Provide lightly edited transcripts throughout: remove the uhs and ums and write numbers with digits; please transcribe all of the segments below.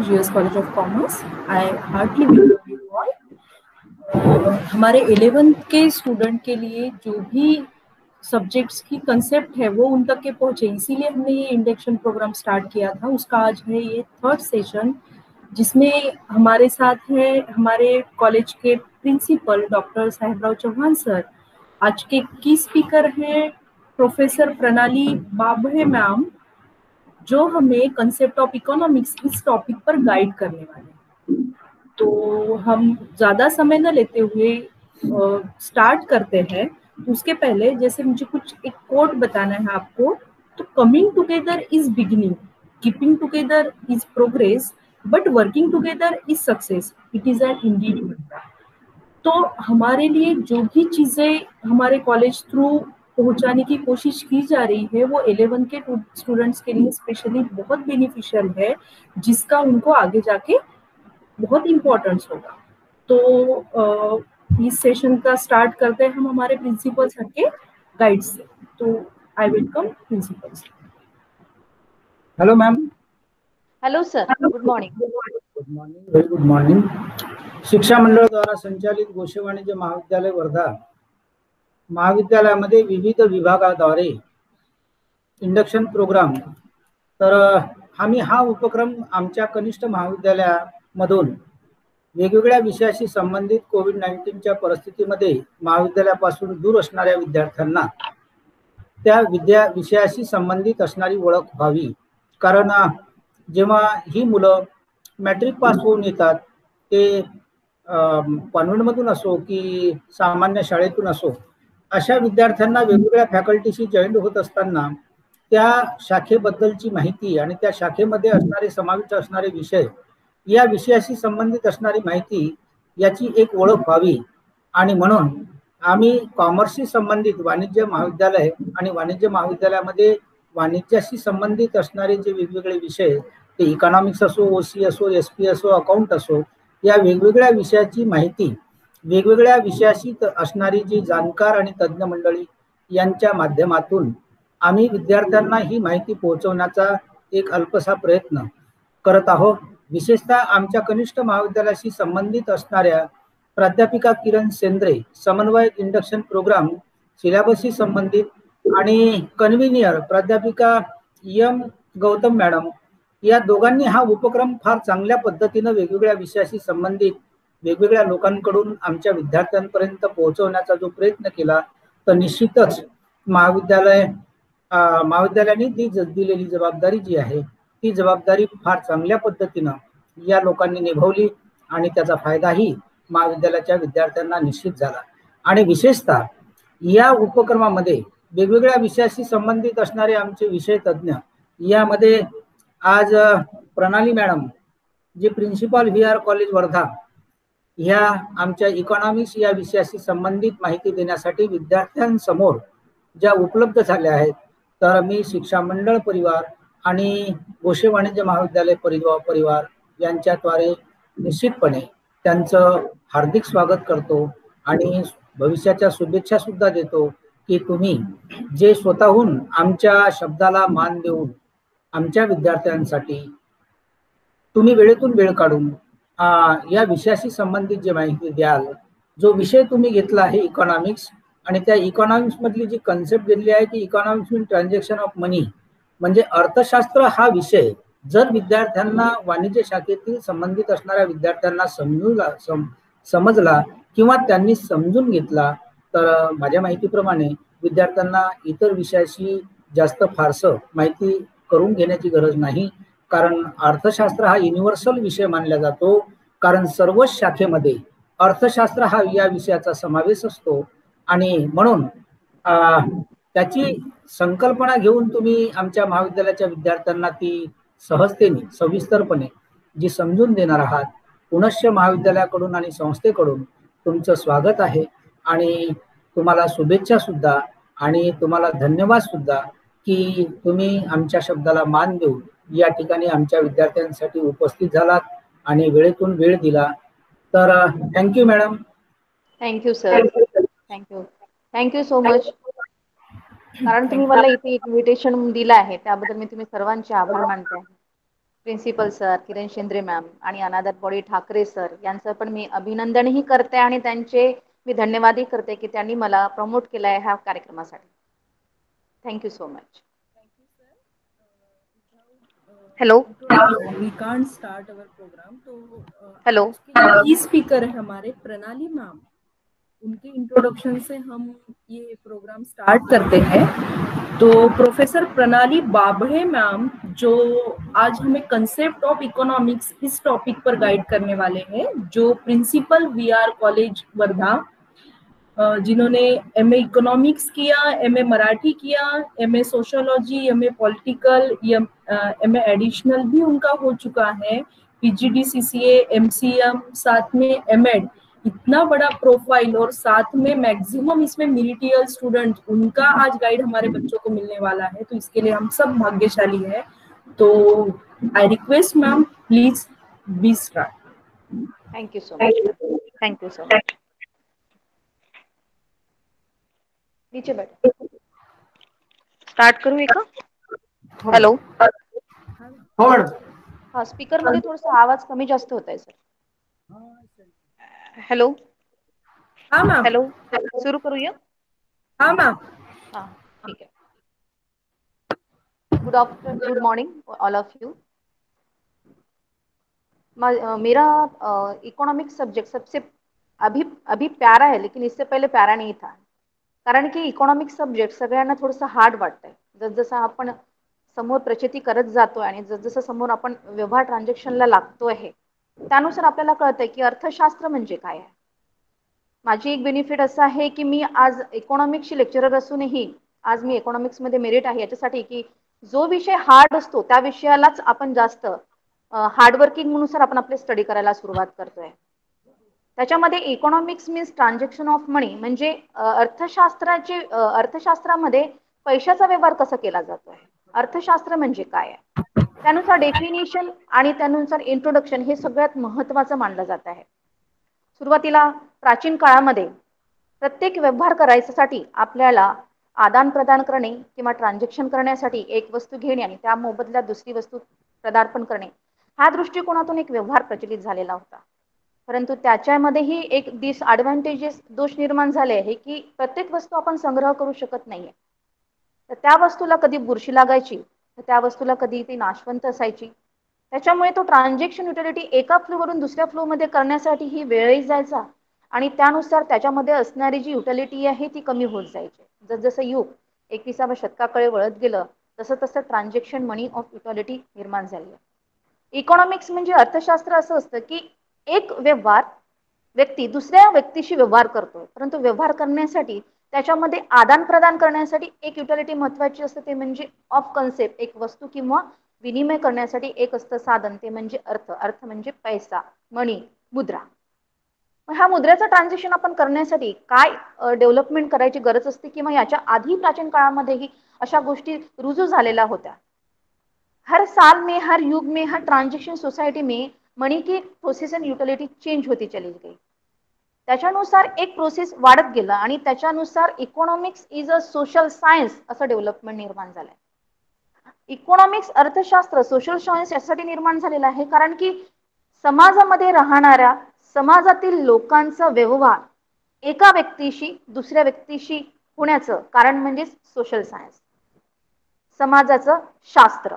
GS college of commerce. I heartily welcome you all. हमारे 11th के student के लिए जो भी सब्जेक्ट्स की कंसेप्ट है वो उन तक के पहुंचे, इसीलिए हमने ये इंडक्शन प्रोग्राम स्टार्ट किया था। उसका आज है ये 3rd सेशन, जिसमें हमारे साथ है हमारे कॉलेज के principal doctor Sahebrao Chauhan sir. आज के की स्पीकर हैं प्रोफेसर प्रणाली बाबे मैम, जो हमें कंसेप्ट ऑफ इकोनॉमिक्स इस टॉपिक पर गाइड करने वाले हैं। तो हम ज्यादा समय न लेते हुए स्टार्ट करते हैं। तो उसके पहले जैसे मुझे कुछ एक कोट बताना है आपको। तो coming together is beginning, keeping together is progress, but working together is success, it is an Indeed. तो हमारे लिए जो भी चीजें हमारे कॉलेज थ्रू पहुंचाने की कोशिश की जा रही है वो 11 के स्टूडेंट्स के लिए स्पेशली बहुत बेनिफिशियल है, जिसका उनको आगे जाके बहुत इम्पोर्टेंस होगा। तो इस सेशन का स्टार्ट करते हैं हम हमारे प्रिंसिपल सर के गाइड से। तो I welcome principal sir. Hello ma'am. Hello sir, good morning. Good morning, very good morning. शिक्षा मंडळ द्वारा संचालित गोशे वाणिज्य महाविद्यालय वर्धा महाविद्यालयामध्ये विविध विभागाद्वारे इंडक्शन प्रोग्राम, तर आम्ही हा उपक्रम आमच्या कनिष्ठ महाविद्यालयामधून वेगवेगळ्या विषयाशी संबंधित कोविड-19च्या परिस्थितीमध्ये महाविद्यालयापासून दूर असणाऱ्या विद्यार्थ्यांना त्या विषयाशी संबंधित असणारी ओळख व्हावी। कारण जेव्हा ही मुलं मॅट्रिक पास होऊन येतात, ते कॉन्व्हेंटमधून असो की सामान्य शाळेतून असो, अशा विद्यार्थ्यांना वेगवेगळ्या फॅकल्टीशी जॉईंट होत असताना त्या शाखेबद्दलची माहिती आणि त्या शाखेमध्ये असणारे समाविष्ट असणारे विषय, या विषयाशी संबंधित असणारी माहिती याची एक ओळख व्हावी। आणि म्हणून आम्ही कॉमर्सशी संबंधित वाणिज्य महाविद्यालय आणि वाणिज्य महाविद्यालयामध्ये वाणिज्याशी संबंधित असणारे जे वेगवेगळे विषय, ते इकॉनॉमिक्स असो, ओसी असो, एसपी असो, अकाउंट असो, या वेगवेगळ्या विषयाची माहिती वेगवेगळ्या विषयाशी असणारी जी जाणकार आणि तज्ञ मंडळी यांच्या माध्यमातून आम्ही विद्यार्थ्यांना ही माहिती पोहोचवण्याचा एक अल्पसा प्रयत्न करत आहोत। विशेषतः आमच्या कनिष्ठ महाविद्यालयाशी संबंधित असणाऱ्या प्राध्यापिका किरण सेंद्रे, समन्वय इंडक्शन प्रोग्राम सिलेबसशी संबंधित, आणि कन्व्हिनियर प्राध्यापिका एम गौतम मॅडम, या दोघांनी हा उपक्रम फार चांगल्या पद्धतीने वेगवेगळ्या विषयाशी संबंधित वेगवेगळ्या लोकांकडून आमच्या विद्यार्थ्यांपर्यंत पोहोचवण्याचा जो प्रयत्न केला, तर निश्चितच महाविद्यालयाने दिलेली जबाबदारी जी आहे ती जबाबदारी फार चांगल्या पद्धतीने या लोकांनी निभावली आणि त्याचा फायदाही महाविद्यालयाच्या विद्यार्थ्यांना निश्चित झाला। आणि विशेषतः या उपक्रमामध्ये वेगवेगळ्या विषयाशी संबंधित असणारे आमचे विषय तज्ञ, यामध्ये आज प्रणाली मॅडम जे प्रिन्सिपल VR कॉलेज वर्धा, ह्या आमच्या इकॉनॉमिक्स या विषयाशी संबंधित माहिती देण्यासाठी विद्यार्थ्यांसमोर ज्या उपलब्ध झाल्या आहेत, तर मी शिक्षा मंडळ परिवार आणि गोशे वाणिज्य महाविद्यालय परिवार यांच्याद्वारे निश्चितपणे त्यांचं हार्दिक स्वागत करतो आणि भविष्याच्या शुभेच्छा सुद्धा देतो की तुम्ही जे स्वतःहून आमच्या शब्दाला मान देऊन आमच्या विद्यार्थ्यांसाठी तुम्ही वेळेतून वेळ काढून या विषयाशी संबंधित जे माहिती द्याल, जो विषय तुम्ही घेतला आहे इकॉनॉमिक्स, आणि त्या इकॉनॉमिक्स मधली जी कन्सेप्ट घेतली आहे ती इकॉनॉमिक्स मीन ट्रान्झॅक्शन ऑफ मनी, म्हणजे अर्थशास्त्र हा विषय जर विद्यार्थ्यांना वाणिज्य शाखेतील संबंधित असणाऱ्या विद्यार्थ्यांना समजला किंवा त्यांनी समजून घेतला, तर माझ्या माहितीप्रमाणे विद्यार्थ्यांना इतर विषयाशी जास्त फारसं माहिती करून घेण्याची गरज नाही। कारण अर्थशास्त्र हा युनिव्हर्सल विषय मानला जातो, कारण सर्वच शाखेमध्ये अर्थशास्त्र हा या विषयाचा समावेश असतो। आणि म्हणून त्याची संकल्पना घेऊन तुम्ही आमच्या महाविद्यालयाच्या विद्यार्थ्यांना ती सहजतेने सविस्तरपणे जी समजून देणार आहात, पुनश्च महाविद्यालयाकडून आणि संस्थेकडून तुमचं स्वागत आहे आणि तुम्हाला शुभेच्छा सुद्धा आणि तुम्हाला धन्यवाद सुद्धा की तुम्ही आमच्या शब्दाला मान देऊन या ठिकाणी आमच्या विद्यार्थ्यांसाठी उपस्थित झालात आणि वेळेतून वेळ दिला। तर thank you madam. Thank you sir, thank you so much. कारण तुम्ही मला इथे इन्व्हिटेशन दिलं आहे त्याबद्दल मी तुम्ही सर्वांचे आभार मानते आहे। प्रिन्सिपल सर, किरण शिंद्रे मॅम आणि अनादर बॉडी ठाकरे सर यांचं पण मी अभिनंदनही करते आणि त्यांचे मी धन्यवादही करते की त्यांनी मला प्रमोट केलं आहे ह्या कार्यक्रमासाठी. Thank you so much. Hello. We can't start our programme. तो हेलो. आज के की स्पीकर है हमारे प्रणाली मैम. उनके इंट्रोडक्शन से हम ये प्रोग्राम स्टार्ट करते हैं. तो प्रोफेसर प्रणाली बाबड़े मैम जो आज हमें कंसेप्ट ऑफ इकोनॉमिक्स इस टॉपिक पर गाइड करने वाले हैं, जो प्रिंसिपल वीआर कॉलेज वर्धा, जिन्होंने एमए इकोनॉमिक्स किया, एमए मराठी किया, MA sociology, MA political, MA additional भी उनका हो चुका है, पीजीडी सीसीए, एमसीएम, साथ में एमएड. इतना बड़ा प्रोफाइल और साथ में मैक्सिमम इसमें मिलिटियल स्टूडेंट, उनका आज गाइड हमारे बच्चों को मिलने वाला है, तो इसके लिए हम सब भाग्यशाली है. तो I request ma'am please be start. Thank you so much. Thank you so much. नीचे बैठ. स्टार्ट करूँ का? हॅलो. हो मॅडम. हा, स्पीकर मध्ये थोडासा आवाज कमी जास्त होत आहे सर. हॅलो. हाँ मैम. हॅलो. सुरू करूया? हाँ मैम. हाँ, ठीक है. Good morning all of you. मेरा इकोनॉमिक्स सब्जेक्ट सबसे अभी प्यारा है, लेकिन इससे पहले प्यारा नहीं था. कारण की इकॉनॉमिक्स सब्जेक्ट सगळ्यांना थोडंसं हार्ड वाटतंय. जसजसं आपण समोर प्रचिती करत जातो आणि जसजसं समोर आपण व्यवहार ट्रान्झॅक्शनला लागतो आहे, त्यानुसार आपल्याला कळतंय की अर्थशास्त्र म्हणजे काय आहे. माझी एक बेनिफिट असं आहे की मी आज इकॉनॉमिक्सची लेक्चरर असूनही आज मी इकॉनॉमिक्समध्ये मेरिट आहे याच्यासाठी की जो विषय हार्ड असतो त्या विषयालाच आपण जास्त हार्डवर्किंग नुसार आपण आपले स्टडी करायला सुरुवात करतोय. त्याच्यामध्ये इकॉनॉमिक्स मीन्स ट्रान्झॅक्शन ऑफ मनी, म्हणजे अर्थशास्त्रामध्ये पैशाचा व्यवहार कसा केला जातो आहे, अर्थशास्त्र म्हणजे काय आहे, त्यानुसार डेफिनिशन आणि त्यानुसार इंट्रोडक्शन हे सगळ्यात महत्त्वाचं मानलं जात आहे. सुरुवातीला प्राचीन काळामध्ये प्रत्येक व्यवहार करायसाठी आपल्याला आदान प्रदान करणे किंवा ट्रान्झॅक्शन करण्यासाठी एक वस्तू घेणे आणि त्या मोबदल्यात दुसरी वस्तू पदार्पण करणे, ह्या दृष्टिकोनातून एक व्यवहार प्रचलित झालेला होता. परंतु त्याच्यामध्येही एक डिसएडव्हान्टेजेस दोष निर्माण झाले आहे की प्रत्येक वस्तू आपण संग्रह करू शकत नाहीये. तर त्या वस्तूला कधी बुरशी लागायची, तर त्या वस्तूला कधी ती नाशवंत असायची. त्याच्यामुळे तो ट्रान्झॅक्शन युटिलिटी एका फ्लोवरून दुसऱ्या फ्लोमध्ये करण्यासाठी ही वेळही जायचा आणि त्यानुसार त्याच्यामध्ये असणारी जी युटिलिटी आहे ती कमी होत जायची. जसजसं युग 21व्या शतकाकडे वळत गेलं तसं तसं ट्रान्झॅक्शन मनी ऑफ युटिलिटी निर्माण झाली. इकॉनॉमिक्स म्हणजे अर्थशास्त्र असं असतं की एक व्यक्ती दुसऱ्या व्यक्तीशी व्यवहार करतो, परंतु व्यवहार करण्यासाठी त्याच्यामध्ये आदान प्रदान करण्यासाठी एक युटिलिटी महत्त्वाची असते, ते म्हणजे ऑफ कन्सेप्ट, एक वस्तू किंवा विनिमय करण्यासाठी एक असतं साधन, ते म्हणजे अर्थ म्हणजे पैसा, मनी, मुद्रा. ह्या मुद्रेचं ट्रान्झॅक्शन आपण करण्यासाठी काय डेव्हलपमेंट करायची गरज असते किंवा याच्या आधी प्राचीन काळामध्येही अशा गोष्टी रुजू झालेल्या होत्या. हर साल में, हर युग में, हर ट्रांजेक्शन सोसाइटी में मनी की प्रोसेस एंड युटिलिटी चेंज होती चली गई. त्याच्यानुसार एक प्रोसेस वाढत गेला आणि त्याच्यानुसार economics is a social science असं डेव्हलपमेंट निर्माण झालंय. इकॉनॉमिक्स अर्थशास्त्र सोशल सायन्स यासाठी निर्माण झालेलं आहे कारण की समाजामध्ये राहणाऱ्या समाजातील लोकांचा व्यवहार एका व्यक्तीशी दुसऱ्या व्यक्तीशी होण्याचं कारण म्हणजे सोशल सायन्स, समाजाचं शास्त्र.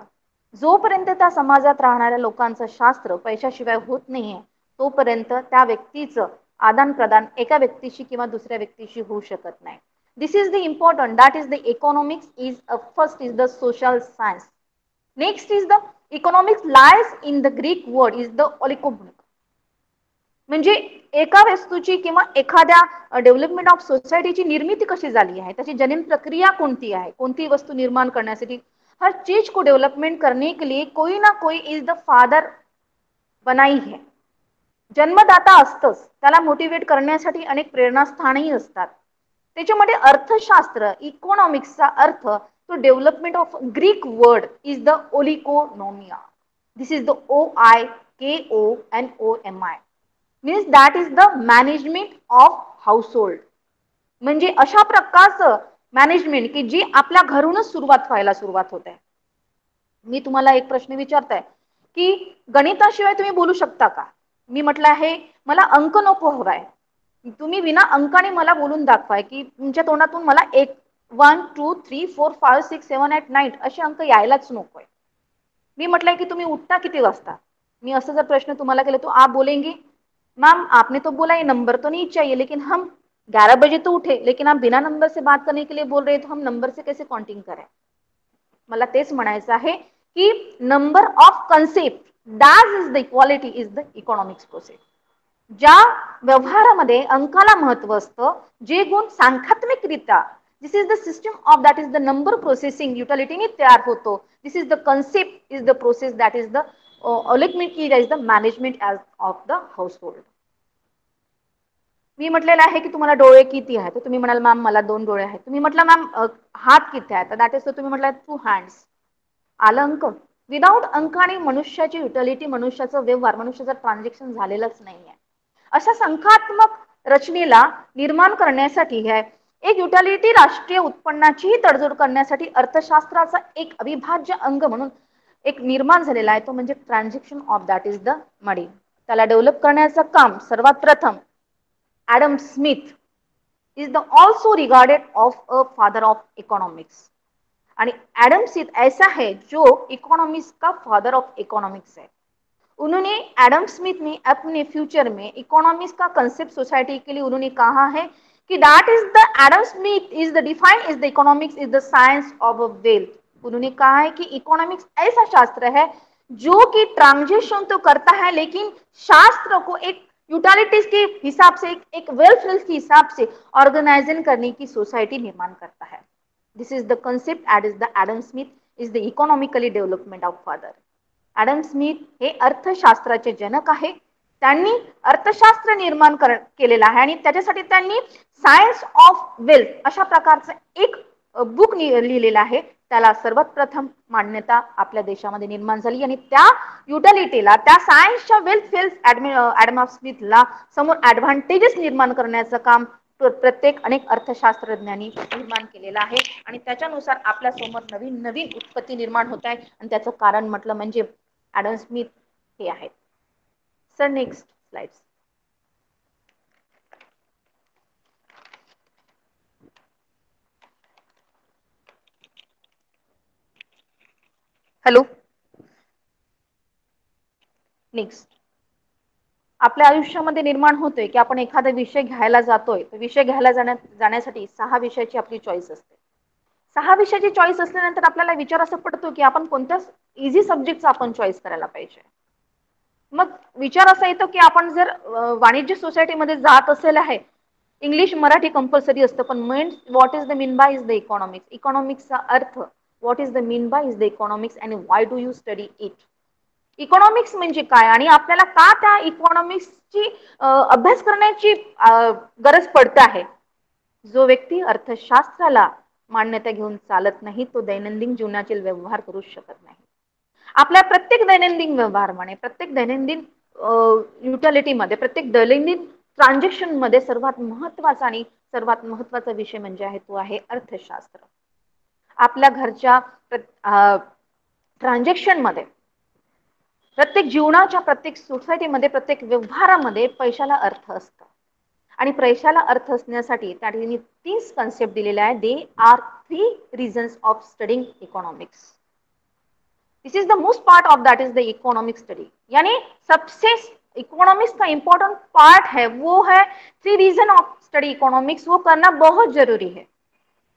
जोपर्यंत त्या समाजात राहणाऱ्या लोकांचं शास्त्र पैशाशिवाय होत नाहीये तोपर्यंत त्या व्यक्तीचं आदान प्रदान एका व्यक्तीशी किंवा दुसऱ्या व्यक्तीशी होऊ शकत नाही. This is the important, that is the economics is first is the social science. Next is the economics lies in the Greek word is the oligopoly. म्हणजे एका वस्तूची किंवा एखाद्या डेव्हलपमेंट ऑफ सोसायटीची निर्मिती कशी झाली आहे, त्याची जनन प्रक्रिया कोणती आहे, कोणती वस्तू निर्माण करण्यासाठी, हर चीज को डेवलपमेंट करने के लिए कोई ना कोई इज द फादर बनाई है. जन्मदाता असतंच, त्याला मोटिवेट करण्यासाठी अनेक प्रेरणास्थानही असतात. त्याच्यामध्ये अर्थशास्त्र इकॉनॉमिक्सचा अर्थ तो development of Greek word is the oikonomia. This is the OIKONOMI means that is the management of household. म्हणजे अशा प्रकारचं मॅनेजमेंट की जी आपल्या घरूनच सुरुवात व्हायला सुरुवात होत आहे. मी तुम्हाला एक प्रश्न विचारताय की गणिताशिवाय तुम्ही बोलू शकता का? मी म्हटलं आहे मला अंक नको हवाय, तुम्ही विना अंकाने मला बोलून दाखवाय की तुमच्या तोंडातून मला 1 2 3 4 5 6 7 8 9 असे अंक यायलाच नकोय. मी म्हटलंय की तुम्ही उठता किती वाजता? मी असं जर प्रश्न तुम्हाला केला तो आप बोलेंगे मैम आपने तो बोला ये नंबर तो नहीं चाहिए, लेकिन हम 11 बजे तो उठे, लेकिन आप बिना नंबर से बात करने के लिए बोल रहे, तो हम नंबर से कैसे काउंटिंग करें? मला तेच म्हणायचं आहे की number of concept that is the equality is the economics process. ज्या व्यवहारामध्ये अंकाला महत्व असतं, जे गुण सांख्यात्मिकरित्या this is the system of that is the number processing युटिलिटीने तयार होतो. This is the concept is the process that is the is the management of the household. मी म्हटलेलं आहे की तुम्हाला डोळे किती आहेत, तर तुम्ही म्हणाल मॅम मला 2 डोळे आहेत. तुम्ही म्हटलं मॅम हात किती आहेत, तर दॅट इज तुम्ही म्हटलं 2 हँड्स. आलं अंक? विदाउट अंकाने मनुष्याची युटिलिटी, मनुष्याचं व्यवहार, मनुष्याचं ट्रान्झॅक्शन झालेलंच नाहीये. अशा संख्यात्मक रचनेला निर्माण करण्यासाठी आहे एक युटिलिटी राष्ट्रीय उत्पन्नाचीही तडजोड करण्यासाठी अर्थशास्त्राचा एक अविभाज्य अंग म्हणून एक निर्माण झालेला आहे, तो म्हणजे transaction of that is the money. त्याला डेव्हलप करण्याचं काम सर्वात प्रथम Adam Smith is the also regarded of a father of economics. आणि एडम स्मिथ ऐसा है जो इकोनॉमिक्स का फादर ऑफ इकोनॉमिक्स है. उन्होंने एडम स्मिथ ने अपने फ्यूचर में इकोनॉमिक्स का कंसेप्ट सोसाइटी के लिए उन्होंने कहा है कि that is the Adam Smith is the defined is the economics is the science of a wealth. उन्होंने कहा है कि इकोनॉमिक्स ऐसा शास्त्र है जो कि ट्रांजेक्शन तो करता है, लेकिन शास्त्र को एक यूटिलिटीज के हिसाब से एक वेल्थ के हिसाब से ऑर्गेनाइजेशन करने की सोसाइटी निर्माण करता है. This is the concept at is the Adam Smith is the economically development of father. Adam Smith हे अर्थशास्त्राचे जनक आहे. त्यांनी अर्थशास्त्र निर्माण केलेलं आहे आणि त्याच्यासाठी त्यांनी सायन्स ऑफ वेल्थ अशा प्रकारचं एक बुक लिहिलेलं आहे. त्याला सर्वात प्रथम मान्यता आपल्या देशामध्ये निर्माण झाली आणि त्या युटिलिटीला, त्या सायन्सच्या वेल्थ फील्ड ॲडम स्मिथला समोर ॲडव्हान्टेजेस निर्माण करण्याचं काम प्रत्येक अनेक अर्थशास्त्रज्ञांनी निर्माण केलेलं आहे. आणि त्याच्यानुसार आपल्या समोर नवीन नवीन उत्पत्ती निर्माण होत आहे आणि त्याचं कारण म्हटलं म्हणजे ॲडम स्मिथ हे आहेत. Sir next slide. Hello. Next. आपल्या आयुष्यामध्ये निर्माण होतोय की आपण एखादा विषय घ्यायला जातोय, तर विषय घ्यायला जाण्यासाठी 6 विषयाची आपली चॉईस असते. 6 विषयाची चॉईस असल्यानंतर आपल्याला विचार असा पडतो की आपण कोणत्या इझी सब्जेक्टचा आपण चॉईस करायला पाहिजे. मग विचार असा येतो की आपण जर वाणिज्य सोसायटीमध्ये जात असेल आहे, इंग्लिश मराठी कंपल्सरी असतं, पण main what is the mean by is the economics. इकॉनॉमिक्सचा अर्थ what is the mean by is the economics and why do you study it. Economics म्हणजे काय आणि आपल्याला का त्या इकॉनॉमिक्सची अभ्यास करण्याची गरज पडते आहे. जो व्यक्ती अर्थशास्त्राला मान्यता घेऊन चालत नाही तो दैनंदिन जीवनाचे व्यवहार करू शकत नाही. आपल्या प्रत्येक दैनंदिन व्यवहारमध्ये, प्रत्येक दैनंदिन युटिलिटीमध्ये, प्रत्येक दैनंदिन ट्रान्झॅक्शन मध्ये सर्वात महत्वाचा विषय म्हणजे आहे तो आहे अर्थशास्त्र. आपल्या घरच्या ट्रान्झॅक्शन मध्ये, प्रत्येक जीवनाच्या, प्रत्येक सोसायटीमध्ये, प्रत्येक व्यवहारामध्ये पैशाला अर्थ असतो आणि पैशाला अर्थ असण्यासाठी त्या ठिकाणी 30 कन्सेप्ट दिलेले आहे. They are 3 reasons of studying economics. This is the most part of that is the economic study. यानी सबसे इकोनॉमिक्स का इंपॉर्टेंट पार्ट है वो है 3 रीजन ऑफ स्टडी इकोनॉमिक्स. वो करना बहुत जरूरी है.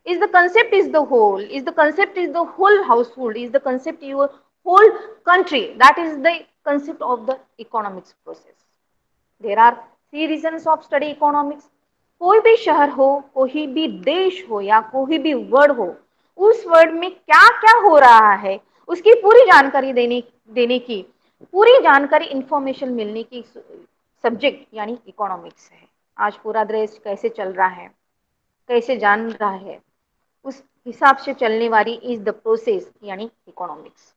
Is the concept is the whole, is the concept is the whole household, is the concept your whole country. That is the concept of the economics process. There are 3 reasons of study economics. कोई भी शहर हो, कोई भी देश हो या कोई भी वर्ड हो, उस वर्ड में क्या क्या हो रहा है उसकी पूरी जानकारी देने की पूरी जानकारी, इंफॉर्मेशन मिलने की सब्जेक्ट यानी इकोनॉमिक्स है. आज पूरा देश कैसे चल रहा है, कैसे जान रहा है, उस हिसाब से चलने वाली इज द प्रोसेस यानी इकोनॉमिक्स.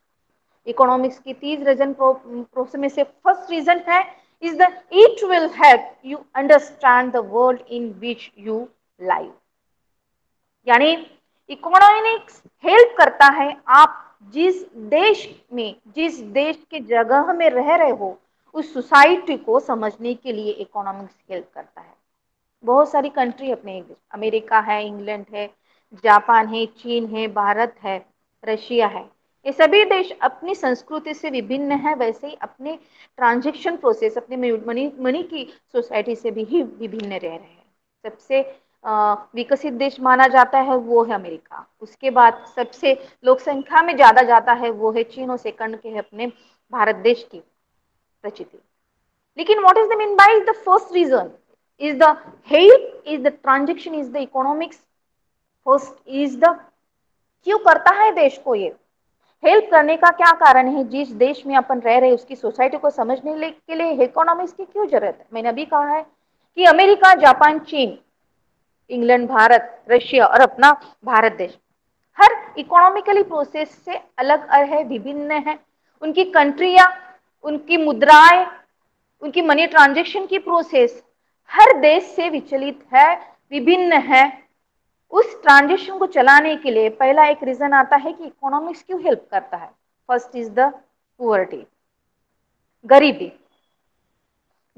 इकोनॉमिक्स की 3 रीजन प्रोसेस में से फर्स्ट रीजन है is the it will help you understand the world in which you live. यानी इकोनॉमिक्स हेल्प करता है आप जिस देश में, जिस देश के जगह में रह रहे हो, उस सोसाइटी को समझने के लिए इकोनॉमिक्स हेल्प करता है। बहुत सारी कंट्री अपने, अमेरिका है, इंग्लैंड है, जापान है, चीन है, भारत है, रशिया है, ये सभी देश अपनी संस्कृति से विभिन्न है, वैसे ही अपने ट्रांजैक्शन प्रोसेस, अपने मनी मनी की सोसाइटी से भी ही विभिन्न रह रहे हैं। सबसे विकसित देश माना जाता है वो है अमेरिका, उसके बाद सबसे लोक संख्या में ज्यादा जाता है वो है चीन, और सेकंड के है अपने भारत देश की प्रचिति। लेकिन what is the mean by the first reason is the help, is the transaction, is the economics, first is the, क्यों करता है देश को ये हेल्प करने का क्या कारण है, जिस देश में अपन रह रहे हैं उसकी सोसाइटी को समझने के लिए इकोनॉमिक्स की क्यों जरूरत है। मैंने अभी कहा है कि अमेरिका, जापान, चीन, इंग्लैंड, भारत, रशिया और अपना भारत देश हर इकोनॉमिकली प्रोसेस से अलग है, विभिन्न है। उनकी कंट्रियां, उनकी मुद्राएं, उनकी मनी ट्रांजैक्शन की प्रोसेस हर देश से विचलित है, विभिन्न है। उस ट्रांजैक्शन को चलाने के लिए पहला एक रीजन आता है कि इकोनॉमिक्स क्यों हेल्प करता है। फर्स्ट इज द पुअर्टी, गरीबी।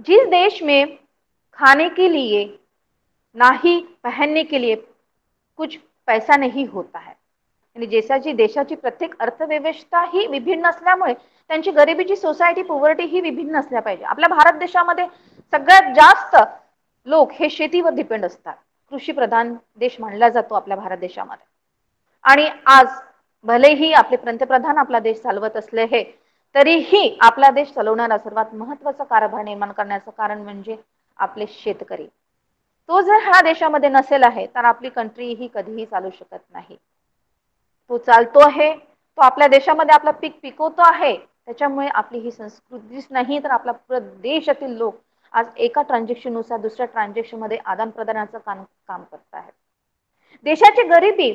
जिस देश में खाने के लिए ना ही पहनने के लिए कुछ पैसा नहीं होता है, आणि देशाची प्रत्येक अर्थव्यवस्था ही विभिन्न असल्यामुळे त्यांची गरिबीची सोसायटी, पॉवर्टी ही विभिन्न असल्या पाहिजे। आपल्या भारत देशामध्ये सगळ्यात जास्त लोक हे शेतीवर डिपेंड असतात, कृषी प्रधान देश मानला जातो आपल्या भारत देशामध्ये। आणि आज भलेही आपले पंतप्रधान आपला देश चालवत असले हे, तरीही आपला देश चालवणारा सर्वात महत्त्वाचा कारभार निर्माण करण्याचं कारण म्हणजे आपले शेतकरी। तो जर ह्या देशामध्ये नसेल आहे तर आपली कंट्री ही कधीही चालू शकत नाही। तो चालतो आहे, तो आपल्या देशामध्ये आपला पीक पिकवतो आहे, त्याच्यामुळे आपली ही संस्कृतीच नाही तर आपला पूर्ण देशातील लोक आज एका ट्रान्झॅक्शन नुसार दुसऱ्या ट्रान्झॅक्शन मध्ये आदान प्रदानाचं काम करत आहेत। देशाची गरिबी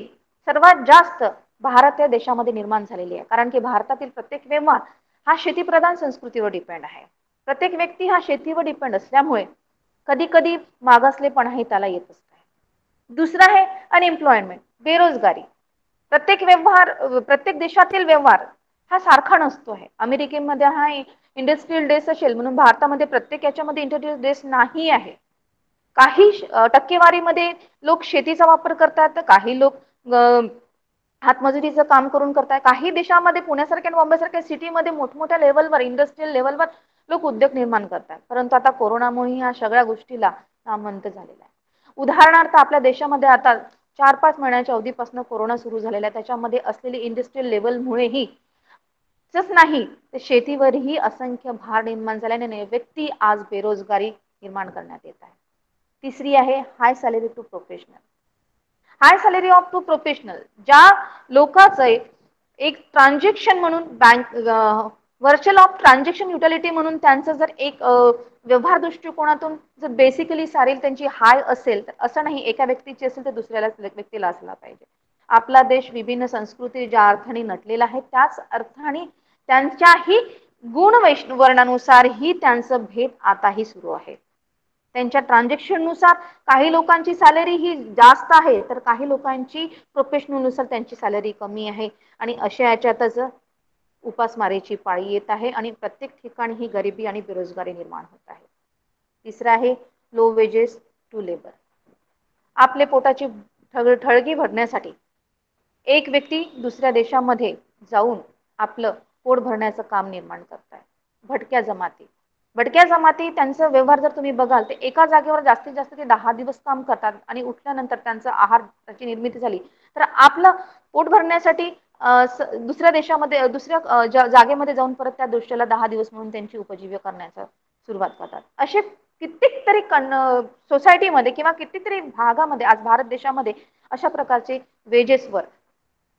सर्वात जास्त भारत या देशामध्ये निर्माण झालेली आहे, कारण की भारतातील प्रत्येक व्यवहार हा शेतीप्रधान संस्कृतीवर डिपेंड आहे। प्रत्येक व्यक्ती हा शेतीवर डिपेंड असल्यामुळे कधी कधी मागासलेपणाही त्याला येत असते। दुसरा आहे अनएम्प्लॉयमेंट, बेरोजगारी। प्रत्येक देशातील व्यवहार हा सारखा नसतो आहे। अमेरिकेमध्ये हा इंडस्ट्रियल डेस असेल म्हणून भारतामध्ये प्रत्येक याच्यामध्ये इंडस्ट्रियल डेस नाही आहे। काही टक्केवारीमध्ये लोक शेतीचा वापर करतात, तर काही लोक हातमजुरीचं काम करून करतात। काही देशामध्ये पुण्यासारख्या आणि बॉम्बेसारख्या सिटीमध्ये मोठमोठ्या लेवलवर, इंडस्ट्रियल लेवलवर लोक उद्योग निर्माण करतात, परंतु आता कोरोनामुळे या सगळ्या गोष्टीला नामंत झालेला आहे। उदाहरणार्थ आपल्या देशामध्ये आता 4-5 महिन्याच्या अवधीपासून कोरोना सुरू झालेला आहे, त्याच्यामध्ये असलेली इंडस्ट्रियल लेवलमुळेही जस नाही तर शेतीवरही असंख्य भार निर्माण झाल्याने व्यक्ती आज बेरोजगारी निर्माण करण्यात येत आहे। तिसरी आहे high salary to professional. High salary of to professional, ज्या लोकांचं एक ट्रान्झॅक्शन म्हणून bank virtual of transaction utility म्हणून त्यांचं जर एक व्यवहार दृष्टिकोनातून जर बेसिकली सारेल त्यांची हाय असेल, तर असं नाही एका व्यक्तीची असेल तर दुसऱ्याला व्यक्तीला असला पाहिजे। आपला देश विभिन्न संस्कृती ज्या अर्थाने नटलेला आहे, त्याच अर्थाने त्यांच्याही गुण वर्णानुसार ही त्यांचं भेद आताही सुरू आहे। त्यांच्या ट्रान्झॅक्शन नुसार काही लोकांची सॅलरी ही जास्त आहे, तर काही लोकांची प्रोफेशनल नुसार त्यांची सॅलरी कमी आहे, आणि अशा याच्यातच उपासमारीची पाळी येत आहे आणि प्रत्येक ठिकाणी ही गरिबी आणि बेरोजगारी निर्माण होत आहे। तिसरा आहे लो वेजेस टू लेबर। आपले पोटाची ठळगी भरण्यासाठी एक व्यक्ती दुसऱ्या देशामध्ये जाऊन आपलं पोट भरण्याचं काम निर्माण करत आहे। भटक्या जमाती त्यांचा व्यवहार जर तुम्ही बघाल तर एका जागेवर जास्तीत जास्त ते 10 दिवस काम करतात आणि उठल्यानंतर त्यांचा आहार, त्याची निर्मिती झाली तर आपलं पोट भरण्यासाठी दुसऱ्या देशामध्ये, दुसऱ्या जागेमध्ये जाऊन परत त्या दृष्ट्याला 10 दिवस म्हणून त्यांची उपजीविका करण्याचा सुरुवात करतात। असे कितीतरी सोसायटीमध्ये किंवा कितीतरी भागामध्ये आज भारत देशामध्ये अशा प्रकारचे वेजेसवर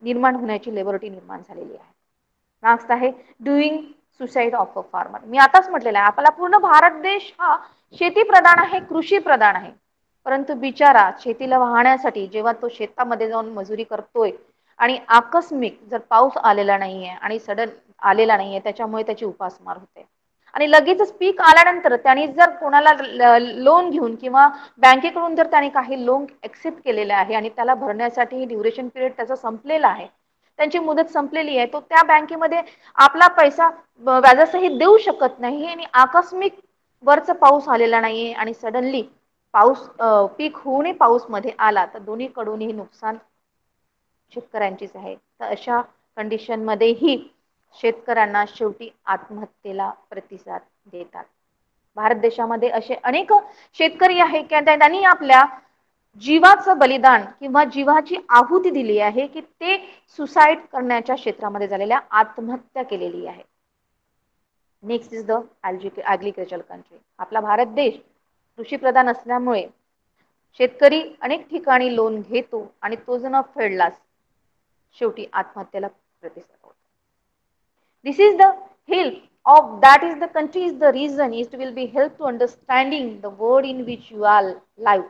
निर्माण होण्याची लेबरिटी निर्माण झालेली आहे। नेक्स्ट आहे doing suicide of a farmer. मी आताच म्हटलेलं आहे आपला पूर्ण भारत देश हा शेती प्रधान आहे, कृषी प्रधान आहे, परंतु बिचारा शेतीला वाहण्यासाठी जेव्हा तो शेतामध्ये जाऊन मजुरी करतोय आणि आकस्मिक जर पाऊस आलेला नाहीये आणि सडन आलेला नाहीये, त्याच्यामुळे त्याची उपासमार होते आणि लगेचच पीक आल्यानंतर त्यांनी जर कोणाला लोन घेऊन किंवा बँकेकडून जर त्यांनी काही लोन एक्सेप्ट केलेले आहे आणि त्याला भरण्यासाठी ड्युरेशन पिरियड त्याचा संपलेला आहे, त्यांची मुदत संपलेली आहे, तो त्या बँकेमध्ये आपला पैसा व्याजासहित देऊ शकत नाही आणि आकस्मिक वरचा पाऊस आलेला नाहीये आणि सडनली पाऊस पीक होऊनही पाऊस मध्ये आला तर दोन्हीकडूनही नुकसान शेतकऱ्यांचीच आहे. तर अशा कंडिशन मध्येही शेतकऱ्यांना शेवटी आत्महत्येला प्रतिसाद देतात. भारत देशामध्ये असे अनेक शेतकरी आहे की त्यांनी आपल्या जीवाचं बलिदान किंवा जीवाची आहुती दिली आहे की ते सुसाईड करण्याच्या क्षेत्रामध्ये झालेल्या आत्महत्या केलेली आहे. Next is the agriculture country. आपला भारत देश कृषीप्रधान असल्यामुळे शेतकरी अनेक ठिकाणी लोन घेतो आणि तो जर न फेडलास शेवटी आत्महत्येला प्रतिसाद होतो. This is the help of that is the country is the reason it will be help to understanding the world in which you are live.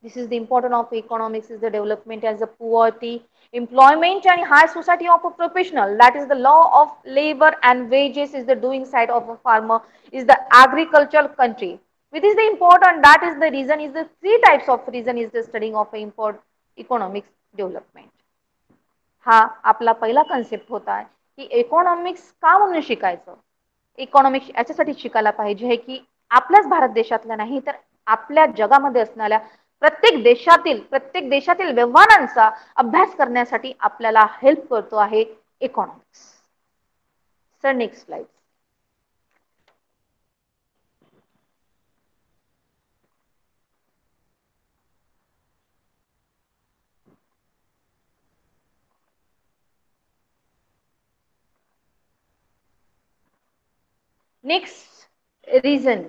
This is the important of economics is the development as the poverty, employment and high society of a professional. That is the law of labor and wages is the doing side of a farmer is the agricultural country. Which is the important that is the reason is the three types of reason is the studying of import economics development. हा आपला पहिला concept होता की economics का म्हणून शिकायचं. Economics याच्यासाठी शिकायला पाहिजे की आपल्याच भारत देशातल्या नाही तर आपल्या जगामध्ये असणाऱ्या प्रत्येक देशातील व्यवहारांचा अभ्यास करण्यासाठी आपल्याला हेल्प करतो आहे economics. Sir next slide. Next reason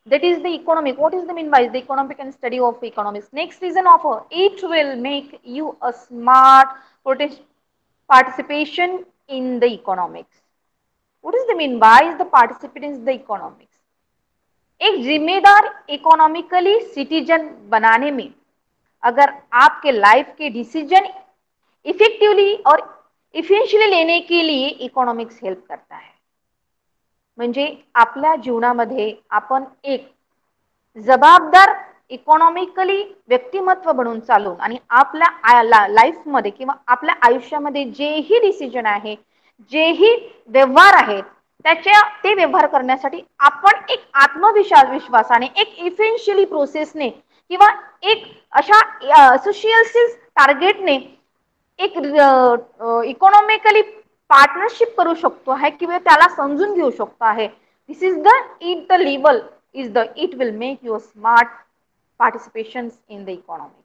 that is the economic. What is the mean by the economic and study of economics? Next reason of it will make you a smart participation in the economics. What is the mean by is the participant in the economics? एक जिम्मेदार economically citizen बनाने में अगर आपके life के decision effectively और efficiently लेने के लिए economics help करता है. म्हणजे आपल्या जीवनामध्ये आपण एक जबाबदार इकॉनॉमिकली व्यक्तिमत्व बनून चालून आणि आपल्या लाईफमध्ये किंवा आपल्या आयुष्यामध्ये जेही डिसिजन आहे जेही व्यवहार आहेत ते व्यवहार करण्यासाठी आपण एक आत्मविश्वासाने एक इफिशियंटली प्रोसेसने किंवा एक अशा असोसिएशनल टार्गेटने एक इकॉनॉमिकली पार्टनरशिप करू शकतो आहे किंवा त्याला समजून घेऊ शकतो आहे. This is the level is the it will make you smart participation in the economics.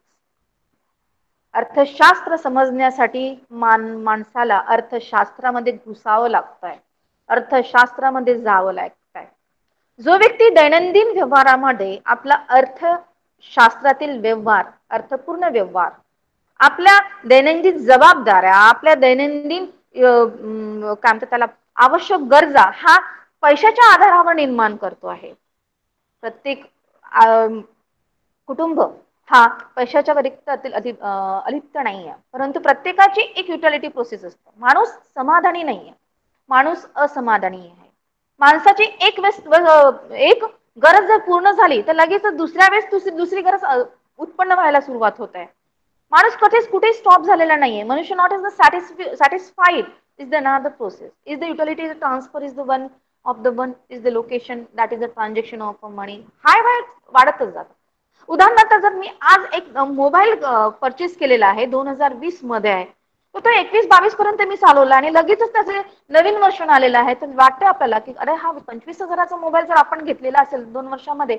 अर्थशास्त्र समजण्यासाठी माणसाला अर्थशास्त्रामध्ये घुसावं लागतंय, अर्थशास्त्रामध्ये जावं लागतंय. जो व्यक्ती दैनंदिन व्यवहारामध्ये आपला अर्थशास्त्रातील व्यवहार अर्थपूर्ण व्यवहार आपल्या दैनंदिन जबाबदाऱ्या आपल्या दैनंदिन काय म्हणतात त्याला आवश्यक गरजा हा पैशाच्या आधारावर निर्माण करतो आहे. प्रत्येक कुटुंब हा पैशाच्या अलिप्त नाही आहे, परंतु प्रत्येकाची एक युटिलिटी प्रोसेस असते. माणूस समाधानी नाही आहे, माणूस असमाधानी आहे. माणसाची एक गरज जर पूर्ण झाली तर लगेच दुसऱ्या वेळेस दुसरी गरज उत्पन्न व्हायला सुरुवात होत आहे. माणूस कुठे स्टॉप झालेला नाहीये. मनुष्य not is the satisfied is the another process. Is the utility the transfer is the one is the location that is the transaction of money. हाय वाढतच जातं. उदाहरणार्थ जर मी आज एक मोबाईल परचेस केलेला आहे 2020 मध्ये आहे तर तो 21-22 पर्यंत मी चालवला आणि लगेचच त्याचे नवीन वर्षन आलेलं आहे तर वाटतं आपल्याला की अरे हा 25,000चा मोबाईल जर आपण घेतलेला असेल 2 वर्षामध्ये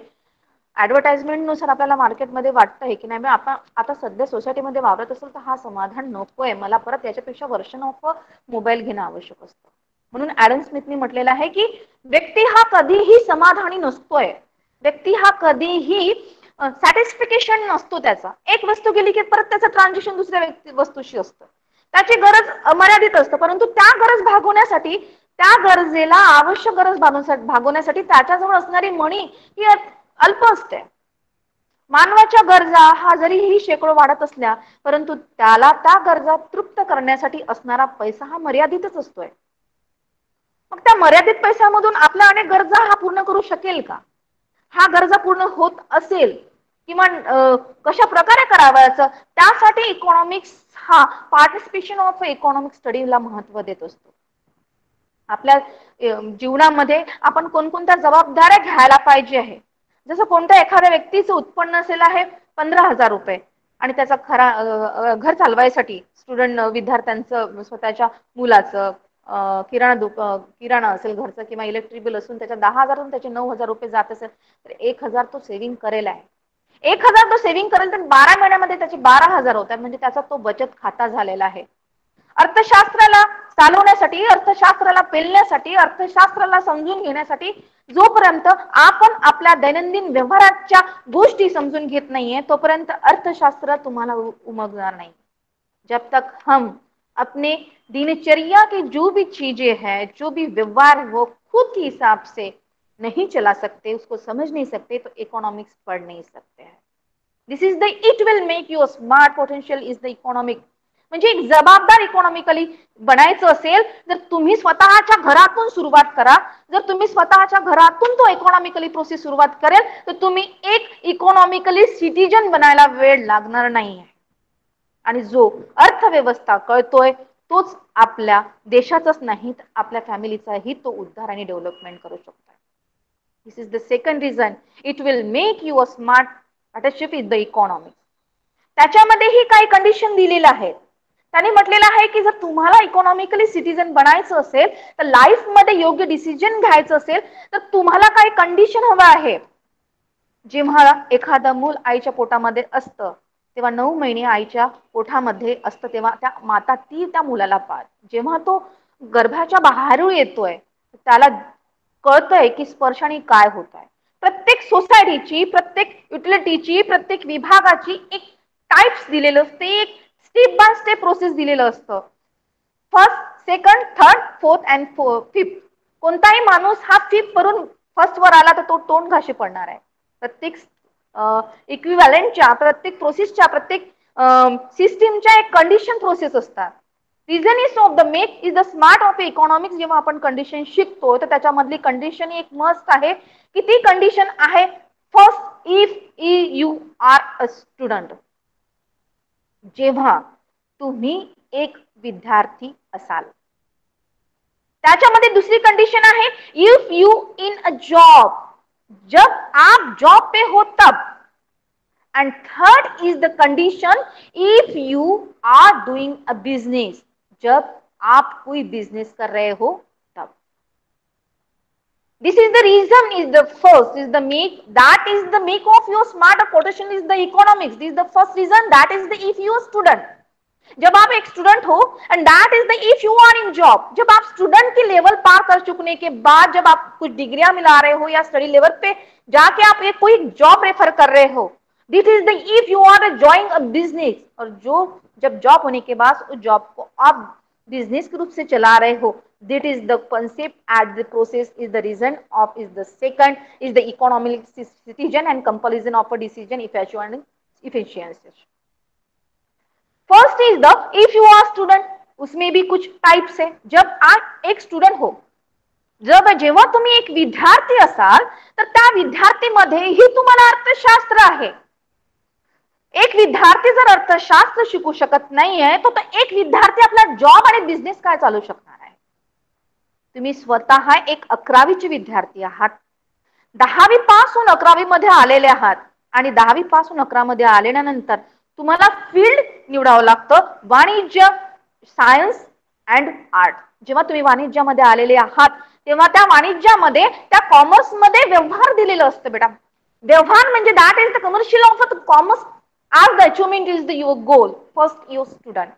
ऍडव्हर्टाइजमेंट नुसार आपल्याला मार्केटमध्ये वाटतंय की नाही आपण आता सध्या सोसायटीमध्ये वावरत असेल तर हा समाधान नकोय, मला परत याच्यापेक्षा वर्ष नको मोबाईल घेणं आवश्यक असतं. म्हणून ॲडम स्मिथने म्हटलेलं आहे की व्यक्ती हा कधीही समाधानी नसतोय, व्यक्ती हा कधीही सॅटिस्फिकेशन नसतो. त्याचा एक वस्तू गेली की परत त्याचं ट्रान्झॅक्शन दुसऱ्या वस्तूशी असतं. त्याची गरज मर्यादित असतं, परंतु त्या गरज भागवण्यासाठी त्या गरजेला आवश्यक गरज भागवण्यासाठी त्याच्याजवळ असणारी मनी ही अल्प असते. मानवाच्या गरजा हा जरीही शेकडो वाढत असल्या परंतु त्याला त्या गरजा तृप्त करण्यासाठी असणारा पैसा हा मर्यादितच असतोय. मग त्या मर्यादित पैशामधून आपल्या अनेक गरजा हा पूर्ण करू शकेल का? हा गरजा पूर्ण होत असेल किंवा कशा प्रकारे करावायचं, त्यासाठी इकॉनॉमिक्स हा पार्टिसिपेशन ऑफ इकॉनॉमिक स्टडीला महत्त्व देत असतो. आपल्या जीवनामध्ये आपण कोणकोणत्या जबाबदाऱ्या घ्यायला पाहिजे आहे. जसं कोणत्या एखाद्या व्यक्तीचं उत्पन्न असेल आहे 15,000 रुपये आणि त्याचा खरा घर चालवायसाठी स्टुडंट विद्यार्थ्यांचं स्वतःच्या मुलाचं किराणा असेल घरचं किंवा इलेक्ट्रिक बिल असून त्याच्या 10,000 त्याचे 9,000 रुपये जात असेल तर 1,000 तो सेव्हिंग करेल आहे. 1,000 तो सेव्हिंग करेल तर 12 महिन्यामध्ये त्याचे 12,000 होतात, म्हणजे त्याचा तो बचत खाता झालेला आहे. अर्थशास्त्राला चालवण्यासाठी, अर्थशास्त्राला पेलण्यासाठी, अर्थशास्त्राला समजून घेण्यासाठी जोपर्यंत आपण आपल्या दैनंदिन व्यवहाराच्या गोष्टी समजून घेत नाहीये तोपर्यंत अर्थशास्त्र तुम्हाला उमगणार नाही. जब तक हम अपने दिनचर्या की जो भी चीजें हैं, जो भी व्यवहार वो खुद के हिसाब से नहीं चला सकते, उसको समझ नहीं सकते, तो इकोनॉमिक्स पढ़ नहीं सकते हैं. This is the it will make you smart potential is the economic. म्हणजे एक जबाबदार इकॉनॉमिकली बनायचं असेल तर तुम्ही स्वतःच्या घरातून सुरुवात करा. जर तुम्ही स्वतःच्या घरातून तो इकॉनॉमिकली प्रोसेस सुरुवात करेल तर तुम्ही एक इकॉनॉमिकली सिटीजन बनायला वेळ लागणार नाही. आणि जो अर्थव्यवस्था कळतोय तोच आपल्या देशाचाच नाही तर आपल्या फॅमिलीचाही तो उद्धार आणि डेव्हलपमेंट करू शकतो. This is the second reason it will make you a smart partnership is the economics. त्याच्यामध्येही काही कंडिशन दिलेल्या आहेत. त्यांनी म्हटलेलं आहे की जर तुम्हाला इकॉनॉमिकली सिटीजन बनायचं असेल तर लाईफ मध्ये योग्य डिसिजन घ्यायचं असेल तर तुम्हाला काही कंडिशन हवं आहे. जेव्हा एखादं मूल आईच्या पोटामध्ये असतं तेव्हा 9 महिने आईच्या पोटामध्ये असतं तेव्हा त्या माता त्या मुलाला पाहते. जेव्हा तो गर्भाच्या बाहेरून येतोय त्याला कळतंय की स्पर्शाने काय होत आहे. प्रत्येक सोसायटीची, प्रत्येक युटिलिटीची, प्रत्येक विभागाची एक टाइप्स दिलेलं असते, एक स्टेप बाय स्टेप प्रोसेस दिलेलं असतं. First, second, third, fourth and fifth. कोणताही माणूस हा फिफ्थ वरून फर्स्ट वर आला तर तो तोंड घाशी पडणार आहे. प्रत्येक इक्विव्हॅलेंटच्या, प्रत्येक प्रोसेसच्या, प्रत्येक सिस्टीमच्या एक कंडिशन प्रोसेस असतात. Reason is of the make is the smart of economics. जेव्हा आपण कंडिशन शिकतो तर त्याच्यामधली कंडिशन एक मस्ट आहे की ती कंडिशन आहे first, if you are a student. जेव्हा तुम्ही एक विद्यार्थी असाल. त्याच्यामध्ये दुसरी कंडिशन आहे if you in a job. जब आप जॉब पे हो तब. And third is the condition if you are doing a business. जब आप कोई बिजनेस कर रहे हो तब. This is the reason is the first is the make that is the make of your smart potential is the economics. This is the first reason that is the if you are student. जब आप एक student हो end that is the if you are in job. जब आप student की level पार कर चुकने के बाद जब आप कुछ डिग्रियां मिला रहे हो या स्टडी लेवल पे जाके आप एक कोई जॉब रेफर कर रहे हो, this is the if you are joining a business. और जो जब जॉब होने के बाद उस जॉब को आप बिजनेस के रूप से चला रहे हो, that is the concept at the process is the reason of is the second is the economic citizen and comparison of a decision efficiency. First is the if you are student. उसमें भी कुछ types है. जब आप एक student हो, जेव्हा तुम्ही एक विद्यार्थी असाल तर त्या विद्यार्थीमध्येही तुम्हाला अर्थशास्त्र आहे. एक विद्यार्थी जर अर्थशास्त्र शिकू शकत नाहीये तो एक विद्यार्थी आपला जॉब आणि बिझनेस काय चालू शकणार आहे. तुम्ही स्वतः एक 11वीचे विद्यार्थी आहात. 10वी पासून 11वी मध्ये आलेले आहात आणि 10वी पासून 11 मध्ये आल्यानंतर तुम्हाला फील्ड निवडावं लागतं वाणिज्य, सायन्स अँड आर्ट. जेव्हा तुम्ही वाणिज्यामध्ये आलेले आहात तेव्हा त्या वाणिज्यामध्ये त्या कॉमर्स मध्ये व्यवहार दिलेलं असतं बेटा. व्यवहार म्हणजे that is the commercial of the commerce as the achievement is the your goal. First your student.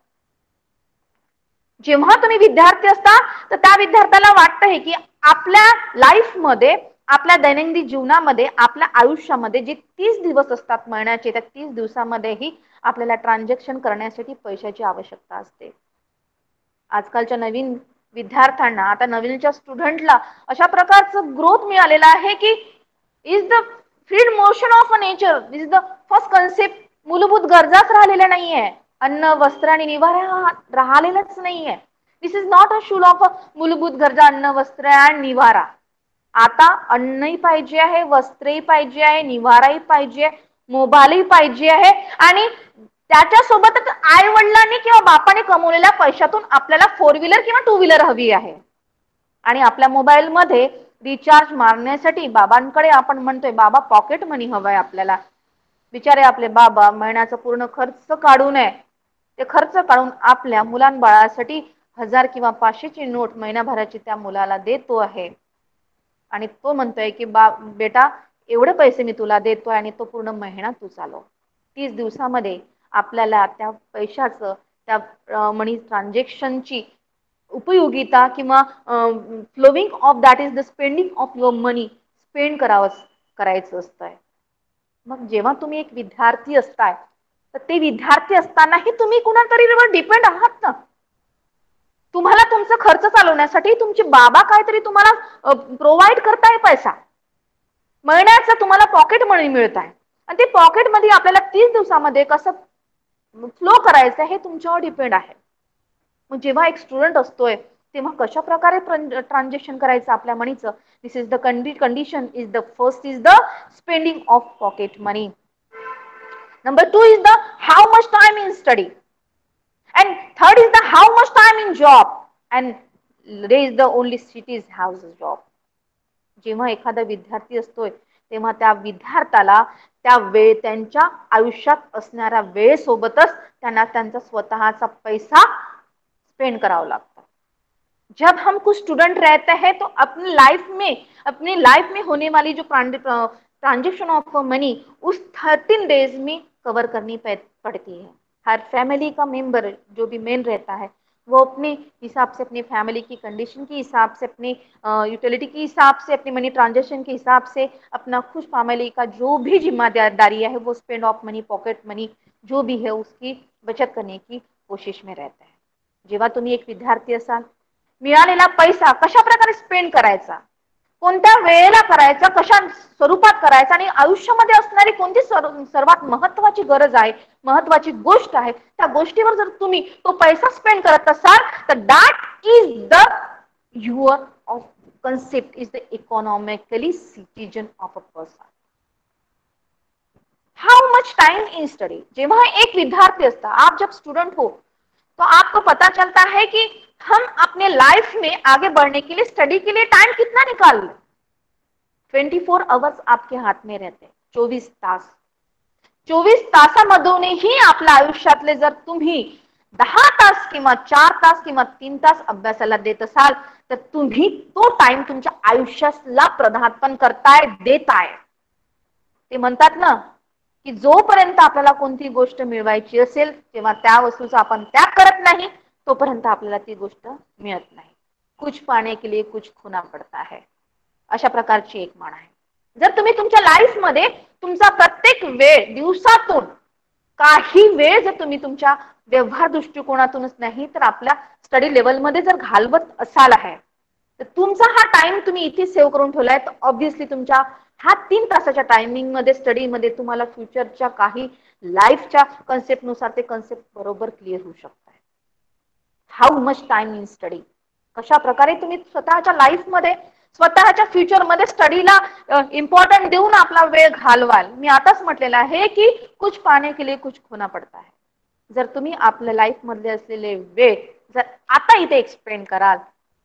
जेव्हा तुम्ही विद्यार्थी असता तर त्या विद्यार्थ्याला वाटतं की आपल्या लाईफ मध्ये, आपल्या दैनंदिन जीवनामध्ये, आपल्या आयुष्यामध्ये जे 30 दिवस असतात महिन्याचे, त्या 30 दिवसामध्येही आपल्याला ट्रान्झॅक्शन करण्यासाठी पैशाची आवश्यकता असते. आजकालच्या नवीन विद्यार्थ्यांना, आता नवीनच्या स्टुडंटला अशा प्रकारचं ग्रोथ मिळालेला आहे की is the freed motion of a nature. This is the first concept. मूलभूत गरजाच राहिलेल्या नाहीये. अन्न, वस्त्र आणि निवारा राहिलेलाच नाहीये. This is not a school of मूलभूत गरजा अन्न, वस्त्र आणि निवारा. आता अन्नही पाहिजे आहे, वस्त्रही पाहिजे आहे, निवाराही पाहिजे, मोबाईलही पाहिजे आहे आणि त्याच्यासोबतच आई वडिलांनी किंवा बापाने कमवलेल्या पैशातून आपल्याला 4 व्हीलर किंवा 2 व्हीलर हवी आहे. आणि आपल्या मोबाईल मध्ये रिचार्ज मारण्यासाठी बाबांकडे आपण म्हणतोय बाबा पॉकेट मनी हवाय आपल्याला. बिचारे आपले बाबा महिन्याचा पूर्ण खर्च काढून ते खर्च काढून आपल्या मुलांबाळासाठी 1000 किंवा 500 ची नोट महिनाभराची त्या मुलाला देतो आहे. आणि तो म्हणतोय की बेटा एवढे पैसे मी तुला देतोय आणि तो पूर्ण महिना तू चालव. 30 दिवसामध्ये आपल्याला त्या पैशाचं त्या मनी ट्रान्झॅक्शनची उपयोगिता किंवा flowing of that is the spending of your money spend करायचं असतंय. मग जेव्हा तुम्ही एक विद्यार्थी असताय तर ते विद्यार्थी असतानाही तुम्ही कुणातरीवर डिपेंड आहात ना. तुम्हाला तुमचा खर्च चालवण्यासाठी तुमचे बाबा काहीतरी तुम्हाला प्रोव्हाइड करताय पैसा. महिन्याचा तुम्हाला पॉकेट मनी मिळत आहे आणि ते पॉकेट मध्ये आपल्याला 30 दिवसामध्ये कसं फ्लो करायचं हे तुमच्यावर डिपेंड आहे. मग जेव्हा एक स्टुडंट असतोय तेव्हा कशा प्रकारे ट्रान्झॅक्शन करायचं आपल्या मनीचं. This is the condition is the first is the spending of pocket money. Number 2 is the how much time in study. And third is the how much time in job. And there is the only cities has a job. जेव्हा एखादा विद्यार्थी असतोय तेव्हा त्या विद्यार्थ्याला त्यांच्या आयुष्यात असणाऱ्या वेळेसोबतच त्यांना त्यांचा स्वतःचा पैसा स्पेंड करावा लागतो. जब हम कुछ स्टूडेंट रहते हैं तो अपनी लाइफ में होने वाली जो ट्रांजेक्शन ऑफ मनी उस 13 डेज में कवर करनी पड़ती है. हर फैमिली का मेंबर जो भी मेन रहता है वो अपने हिसाब से अपनी फैमिली की कंडीशन के हिसाब से अपनी यूटिलिटी के हिसाब से अपनी मनी ट्रांजेक्शन के हिसाब से अपना खुश फैमिली का जो भी जिम्मेदारी है वो स्पेंड ऑफ मनी पॉकेट मनी जो भी है उसकी बचत करने की कोशिश में रहता है. जेव्हा तुम्ही एक विद्यार्थी असाल मिळालेला पैसा कशा प्रकारे स्पेंड करायचा, कोणत्या वेळेला करायचा, कशा स्वरूपात करायचा आणि आयुष्यामध्ये असणारी कोणती सर्वात महत्त्वाची गरज आहे, महत्त्वाची गोष्ट आहे, त्या गोष्टीवर जर तुम्ही तो पैसा स्पेंड करत असाल तर that is the your of concept is the economically citizen of a person. How much time in study. जेव्हा एक विद्यार्थी असता, आप जब स्टूडेंट हो तो आपको पता चलता है कि हम अपने लाइफ में आगे बढ़ने के लिए स्टडी के लिए टाइम कितना निकाल लें. 24 आवर्स आपके हात में रहते, 24 तास. 24 तासामधूनही आपल्या आयुष्यातले जर तुम्ही 10 तास किंवा 4 तास किंवा 3 तास अभ्यासाला देत असाल तर तुम्ही तो टाइम तुमच्या आयुष्याला प्रधानपण करताय, देताय. ते म्हणतात ना की जोपर्यंत आपल्याला कोणती गोष्ट मिळवायची असेल तेव्हा त्या वस्तूचा आपण त्याग करत नाही तोपर्यंत आपल्याला ती गोष्ट मिळत नाही. कुछ पाने के लिए कुछ खोना पड़ता है, अशा प्रकारची एक म्हण आहे. जर तुम्ही तुमच्या लाईफ मध्ये तुमचा प्रत्येक वेळ दिवसातून काही वेळ जर तुम्ही तुमच्या व्यवहार दृष्टिकोनातूनच नाही तर आपल्या स्टडी लेवलमध्ये जर घालवत असाल आहे तर तुमचा हा टाइम तुम्ही इथे सेव्ह करून ठेवलाय तर ऑब्व्हियसली तुमच्या हा 3 तासाच्या टायमिंग मध्ये स्टडी मध्ये तुम्हाला फ्युचरच्या काही लाईफच्या कन्सेप्ट नुसार ते कन्सेप्ट बरोबर क्लिअर होऊ शकतात. How much time in study. कशा प्रकारे तुम्ही स्वतःच्या लाईफ मध्ये स्वतःच्या फ्युचर मध्ये स्टडीला इम्पॉर्टंट देऊन आपला वेळ घालवाल. मी आताच म्हटलेलं आहे की कुछ पाने के लिए कुछ खोना पड़ता है. जर तुम्ही आपल्या लाईफ मधले असलेले वेळ जर आता इथे एक्सपेंड कराल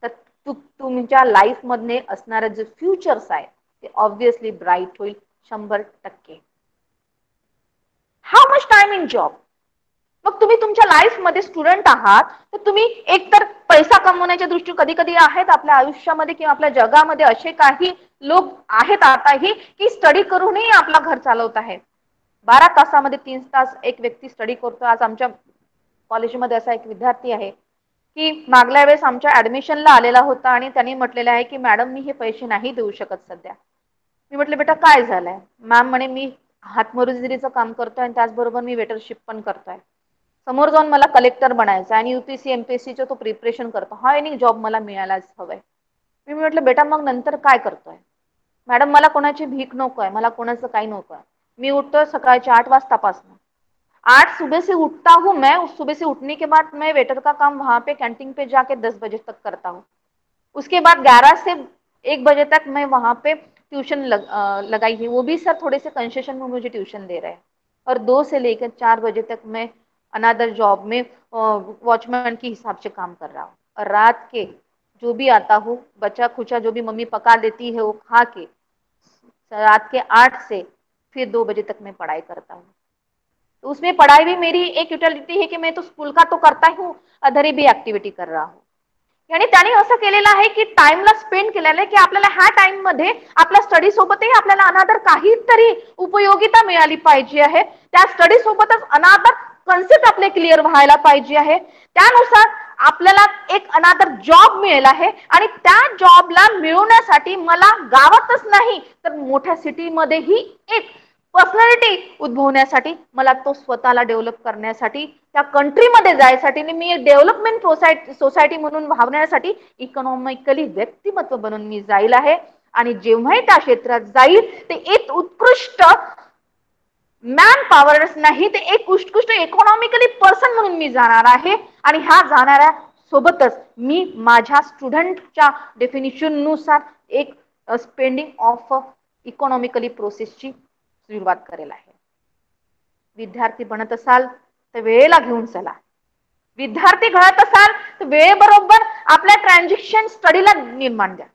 तर तुमच्या लाईफ मधले असणारे जे फ्युचर्स आहे ते ऑब्व्हियसली ब्राईट होईल 100%. How much time in job. मग तुम्ही तुमच्या लाईफ मध्ये स्टुडंट आहात तर तुम्ही एकतर पैसा कमवण्याच्या दृष्टीने कधी कधी आहेत आपल्या आयुष्यामध्ये किंवा आपल्या जगामध्ये असे काही लोक आहेत आताही की स्टडी करूनही आपला घर चालवत आहे. 12 तासामध्ये 3 तास एक व्यक्ती स्टडी करतो. आज आमच्या कॉलेजमध्ये असा एक विद्यार्थी आहे की मागल्या वेळेस आमच्या ऍडमिशनला आलेला होता आणि त्यांनी म्हटलेलं आहे की मॅडम मी हे पैसे नाही देऊ शकत सध्या. मी म्हटलं बेटा काय झालंय. मॅम म्हणे मी हातमजुरीचं काम करतोय आणि त्याचबरोबर मी वेटरशिप पण करतोय. समोर जाऊन मला कलेक्टर बनायचं आणि UPSC MPSCचं तो प्रिपरेशन करतो. हा आणि जॉब मला मिळायलाच हवंय. मी म्हटलं बेटा मग नंतर काय करतोय. मॅडम मला कोणाची भीक नकोय, मला कोणाचं काही नकोय. मी उठतो सकाळच्या 8 वाजतापासून 8 सुबह से उठता हूँ मैं. उस सुबह से उठने के बाद मैं वेटर का काम वहां पे कैंटीन पे जाके 10 बजे तक करता हूँ. उसके बाद 11 से 1 बजे तक मैं वहां पे ट्यूशन लगाई है. वो भी सर थोड़े से कंसेशन में मुझे ट्यूशन दे रहे हैं. और 2 से लेकर 4 बजे तक मैं अनदर जॉब में वॉचमैन के हिसाब से काम कर रहा हूँ। और रात के जो भी आता हूँ, बचा खुचा जो भी मम्मी पका देती है वो खा के रात के 8 से फिर 2 बजे तक मैं पढ़ाई करता हूँ। तो उसमें पढ़ाई भी मेरी एक युटिलिटी है की मैं तो स्कूल का तो करता हूँ, अधरी भी ऍक्टिव्हिटी कर रहा हूँ। यानी त्यांनी असं केलेलं आहे की टाइमला स्पेंड केलेलं आहे की आपल्याला ह्या टाइम मध्ये आपल्या स्टडी सोबतही आपल्याला अनादर काहीतरी उपयोगिता मिळाली पाहिजे आहे। त्या स्टडी सोबतच अनादर कन्सेप्ट आपले क्लिअर व्हायला पाहिजे आहे। त्यानुसार आपल्याला एक अनादर जॉब मिळेल आहे आणि त्या जॉबला मिळवण्यासाठी मला गावातच नाही तर मोठ्या सिटीमध्येही एक पर्सनॅलिटी उद्भवण्यासाठी मला तो स्वतःला डेव्हलप करण्यासाठी त्या कंट्रीमध्ये जायसाठी मी एक डेव्हलपमेंट सोसायटी म्हणून भावण्यासाठी इकॉनॉमिकली व्यक्तिमत्व बनून मी जाईल आहे। आणि जेव्हाही त्या क्षेत्रात जाईल ते एक उत्कृष्ट मॅन पॉवरच नाही ते एक उत्कृष्ट इकॉनॉमिकली पर्सन म्हणून मी जाणार आहे। आणि ह्या जाणाऱ्या सोबतच मी माझ्या स्टुडंटच्या डेफिनिशन नुसार एक स्पेंडिंग ऑफ इकॉनॉमिकली प्रोसेसची सुरुवात करेल आहे। विद्यार्थी बनत असाल तर वेळेला घेऊन चला। विद्यार्थी घडत असाल तर वेळेबरोबर आपल्या ट्रान्झॅक्शन स्टडीला निर्माण द्या।